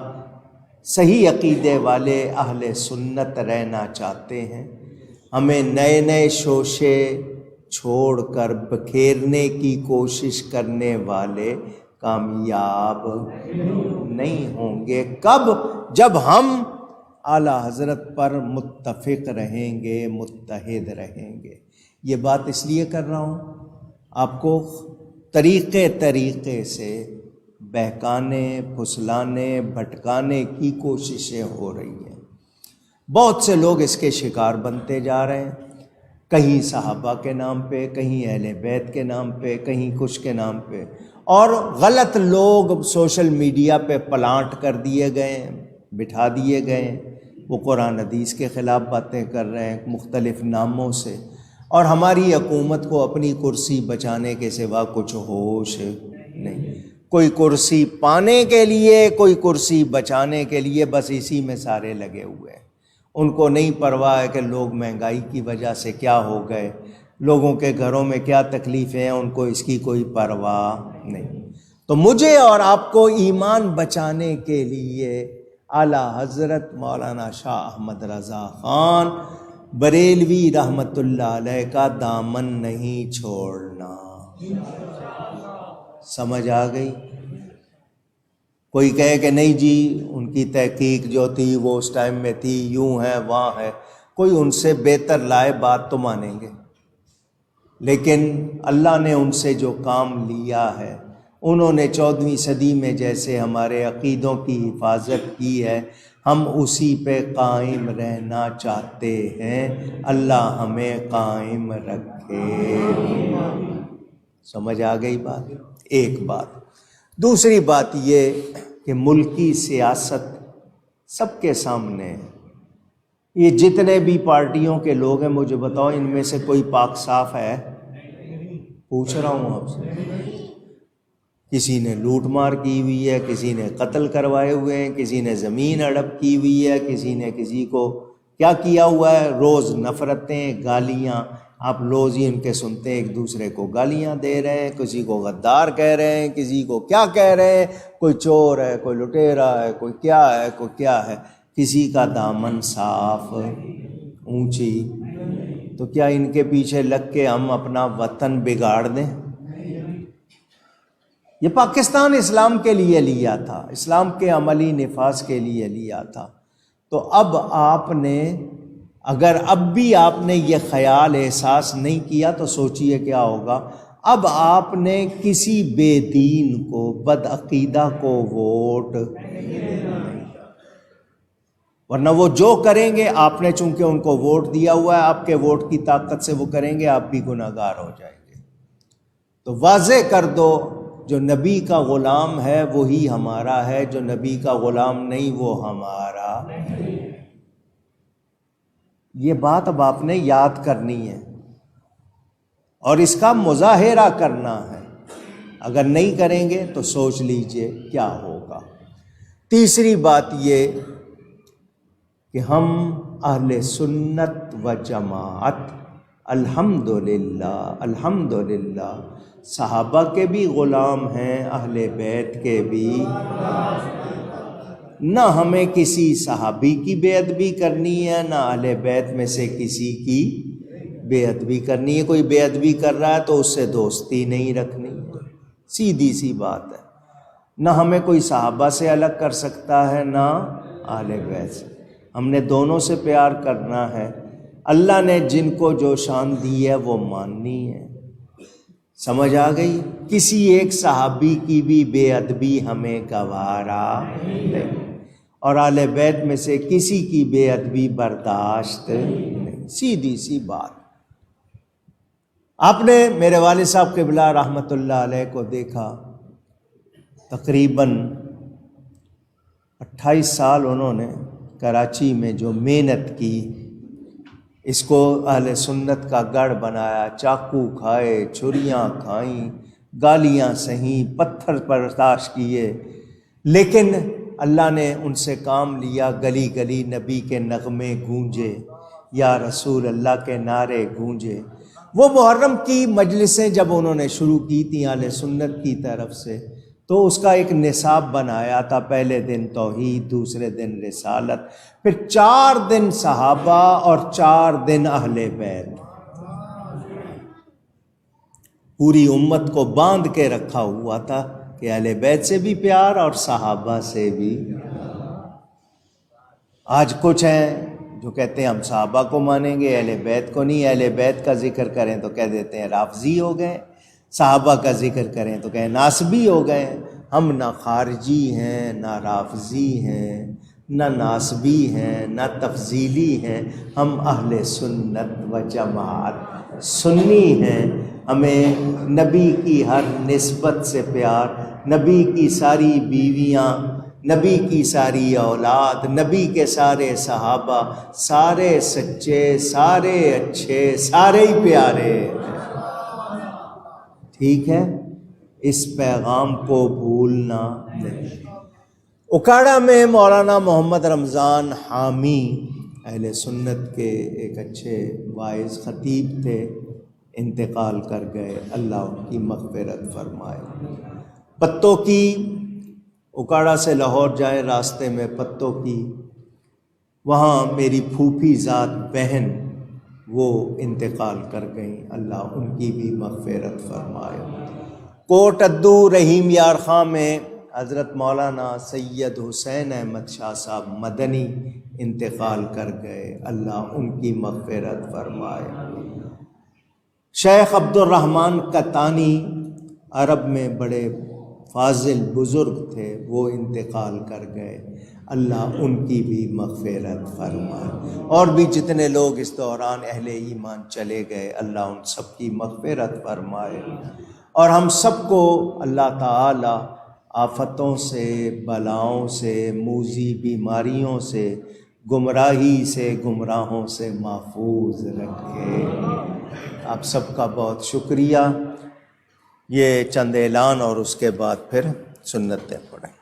صحیح عقیدے والے اہل سنت رہنا چاہتے ہیں۔ ہمیں نئے نئے شوشے چھوڑ کر بکھیرنے کی کوشش کرنے والے کامیاب نہیں ہوں گے۔ کب؟ جب ہم اعلیٰ حضرت پر متفق رہیں گے، متحد رہیں گے۔ یہ بات اس لیے کر رہا ہوں، آپ کو طریقے سے بہکانے، پھسلانے، بھٹکانے کی کوششیں ہو رہی ہیں۔ بہت سے لوگ اس کے شکار بنتے جا رہے ہیں، کہیں صحابہ کے نام پہ، کہیں اہل بیت کے نام پہ، کہیں کچھ کے نام پہ، اور غلط لوگ سوشل میڈیا پہ پلانٹ کر دیے گئے ہیں، بٹھا دیے گئے ہیں۔ وہ قرآن حدیث کے خلاف باتیں کر رہے ہیں مختلف ناموں سے، اور ہماری حکومت کو اپنی کرسی بچانے کے سوا کچھ ہوش نہیں۔ کوئی کرسی پانے کے لیے، کوئی کرسی بچانے کے لیے، بس اسی میں سارے لگے ہوئے ہیں۔ ان کو نہیں پرواہ ہے کہ لوگ مہنگائی کی وجہ سے کیا ہو گئے، لوگوں کے گھروں میں کیا تکلیفیں ہیں، ان کو اس کی کوئی پرواہ نہیں۔ تو مجھے اور آپ کو ایمان بچانے کے لیے اعلیٰ حضرت مولانا شاہ احمد رضا خان بریلوی رحمۃ اللہ علیہ کا دامن نہیں چھوڑنا۔ سمجھ آ گئی؟ کوئی کہے کہ نہیں جی ان کی تحقیق جو تھی وہ اس ٹائم میں تھی، یوں ہے وہاں ہے، کوئی ان سے بہتر لائے بات تو مانیں گے، لیکن اللہ نے ان سے جو کام لیا ہے، انہوں نے 14ویں صدی میں جیسے ہمارے عقیدوں کی حفاظت کی ہے، ہم اسی پہ قائم رہنا چاہتے ہیں۔ اللہ ہمیں قائم رکھے۔ سمجھ آ گئی بات؟ ایک بات۔ دوسری بات یہ کہ ملکی سیاست سب کے سامنے ہے۔ یہ جتنے بھی پارٹیوں کے لوگ ہیں، مجھے بتاؤ ان میں سے کوئی پاک صاف ہے؟ پوچھ رہا ہوں آپ سے۔ کسی نے لوٹ مار کی ہوئی ہے، کسی نے قتل کروائے ہوئے ہیں، کسی نے زمین ہڑپ کی ہوئی ہے، کسی نے کسی کو کیا کیا ہوا ہے، روز نفرتیں، گالیاں، آپ روز ہی ان کے سنتے ہیں، ایک دوسرے کو گالیاں دے رہے ہیں، کسی کو غدار کہہ رہے ہیں، کسی کو کیا کہہ رہے ہیں، کوئی چور ہے، کوئی لٹیرا ہے، کوئی کیا ہے، کوئی کیا ہے، کسی کا دامن صاف اونچی۔ تو کیا ان کے پیچھے لگ کے ہم اپنا وطن بگاڑ دیں؟ یہ پاکستان اسلام کے لیے لیا تھا، اسلام کے عملی نفاذ کے لیے لیا تھا۔ تو اب آپ نے اگر اب بھی آپ نے یہ خیال احساس نہیں کیا تو سوچئے کیا ہوگا۔ اب آپ نے کسی بے دین کو، بدعقیدہ کو ووٹ ورنہ وہ جو کریں گے، آپ نے چونکہ ان کو ووٹ دیا ہوا ہے، آپ کے ووٹ کی طاقت سے وہ کریں گے، آپ بھی گناہ گار ہو جائیں گے۔ تو واضح کر دو، جو نبی کا غلام ہے وہی ہمارا ہے، جو نبی کا غلام نہیں وہ ہمارا۔ یہ بات اب آپ نے یاد کرنی ہے اور اس کا مظاہرہ کرنا ہے۔ اگر نہیں کریں گے تو سوچ لیجئے کیا ہوگا۔ تیسری بات یہ کہ ہم اہل سنت و جماعت الحمدللہ صحابہ کے بھی غلام ہیں، اہل بیت کے بھی۔ نہ ہمیں کسی صحابی کی بے ادبی کرنی ہے، نہ اہل بیت میں سے کسی کی بے ادبی کرنی ہے۔ کوئی بے ادبی کر رہا ہے تو اس سے دوستی نہیں رکھنی، سیدھی سی بات ہے۔ نہ ہمیں کوئی صحابہ سے الگ کر سکتا ہے، نہ اہل بیت سے۔ ہم نے دونوں سے پیار کرنا ہے۔ اللہ نے جن کو جو شان دی ہے وہ ماننی ہے۔ سمجھ آ گئی؟ کسی ایک صحابی کی بھی بے ادبی ہمیں گوارا نہیں، اور اہل بیت میں سے کسی کی بے ادبی برداشت نہیں، سیدھی سی بات۔ آپ نے میرے والد صاحب قبلہ رحمۃ اللہ علیہ کو دیکھا، تقریباً 28 سال انہوں نے کراچی میں جو محنت کی، اس کو اہل سنت کا گڑھ بنایا، چاقو کھائے، چھریاں کھائیں، گالیاں سہیں، پتھر برداشت کیے، لیکن اللہ نے ان سے کام لیا۔ گلی گلی نبی کے نغمے گونجے، یا رسول اللہ کے نعرے گونجے۔ وہ محرم کی مجلسیں جب انہوں نے شروع کی تھیں اہل سنت کی طرف سے، تو اس کا ایک نصاب بنایا تھا۔ پہلے دن توحید، دوسرے دن رسالت، پھر 4 دن صحابہ اور 4 دن اہل بیت۔ پوری امت کو باندھ کے رکھا ہوا تھا کہ اہل بیت سے بھی پیار اور صحابہ سے بھی۔ آج کچھ ہیں جو کہتے ہیں ہم صحابہ کو مانیں گے، اہل بیت کو نہیں۔ اہل بیت کا ذکر کریں تو کہہ دیتے ہیں رافضی ہو گئے، صحابہ کا ذکر کریں تو کہیں ناسبی ہو گئے۔ ہم نہ خارجی ہیں، نہ رافضی ہیں، نہ ناسبی ہیں، نہ تفضیلی ہیں، ہم اہل سنت و جماعت سنی ہیں۔ ہمیں نبی کی ہر نسبت سے پیار، نبی کی ساری بیویاں، نبی کی ساری اولاد، نبی کے سارے صحابہ، سارے سچے، سارے اچھے، سارے ہی پیارے۔ ٹھیک ہے، اس پیغام کو بھولنا نہیں۔ اکاڑا میں مولانا محمد رمضان حامی اہل سنت کے ایک اچھے واعظ خطیب تھے، انتقال کر گئے، اللہ ان کی مغفرت فرمائے۔ پتوں کی، اکاڑا سے لاہور جائیں راستے میں پتوں کی، وہاں میری پھوپھی ذات بہن وہ انتقال کر گئیں، اللہ ان کی بھی مغفرت فرمائے۔ کوٹ ادو رحیم یار خاں میں حضرت مولانا سید حسین احمد شاہ صاحب مدنی انتقال کر گئے، اللہ ان کی مغفرت فرمائے۔ شیخ عبد الرحمن قطانی عرب میں بڑے فاضل بزرگ تھے، وہ انتقال کر گئے، اللہ ان کی بھی مغفرت فرمائے۔ اور بھی جتنے لوگ اس دوران اہل ایمان چلے گئے، اللہ ان سب کی مغفرت فرمائے۔ اور ہم سب کو اللہ تعالی آفتوں سے، بلاؤں سے، موذی بیماریوں سے، گمراہی سے، گمراہوں سے محفوظ رکھے۔ آپ سب کا بہت شکریہ۔ یہ چند اعلان اور اس کے بعد پھر سنتیں پڑھیں۔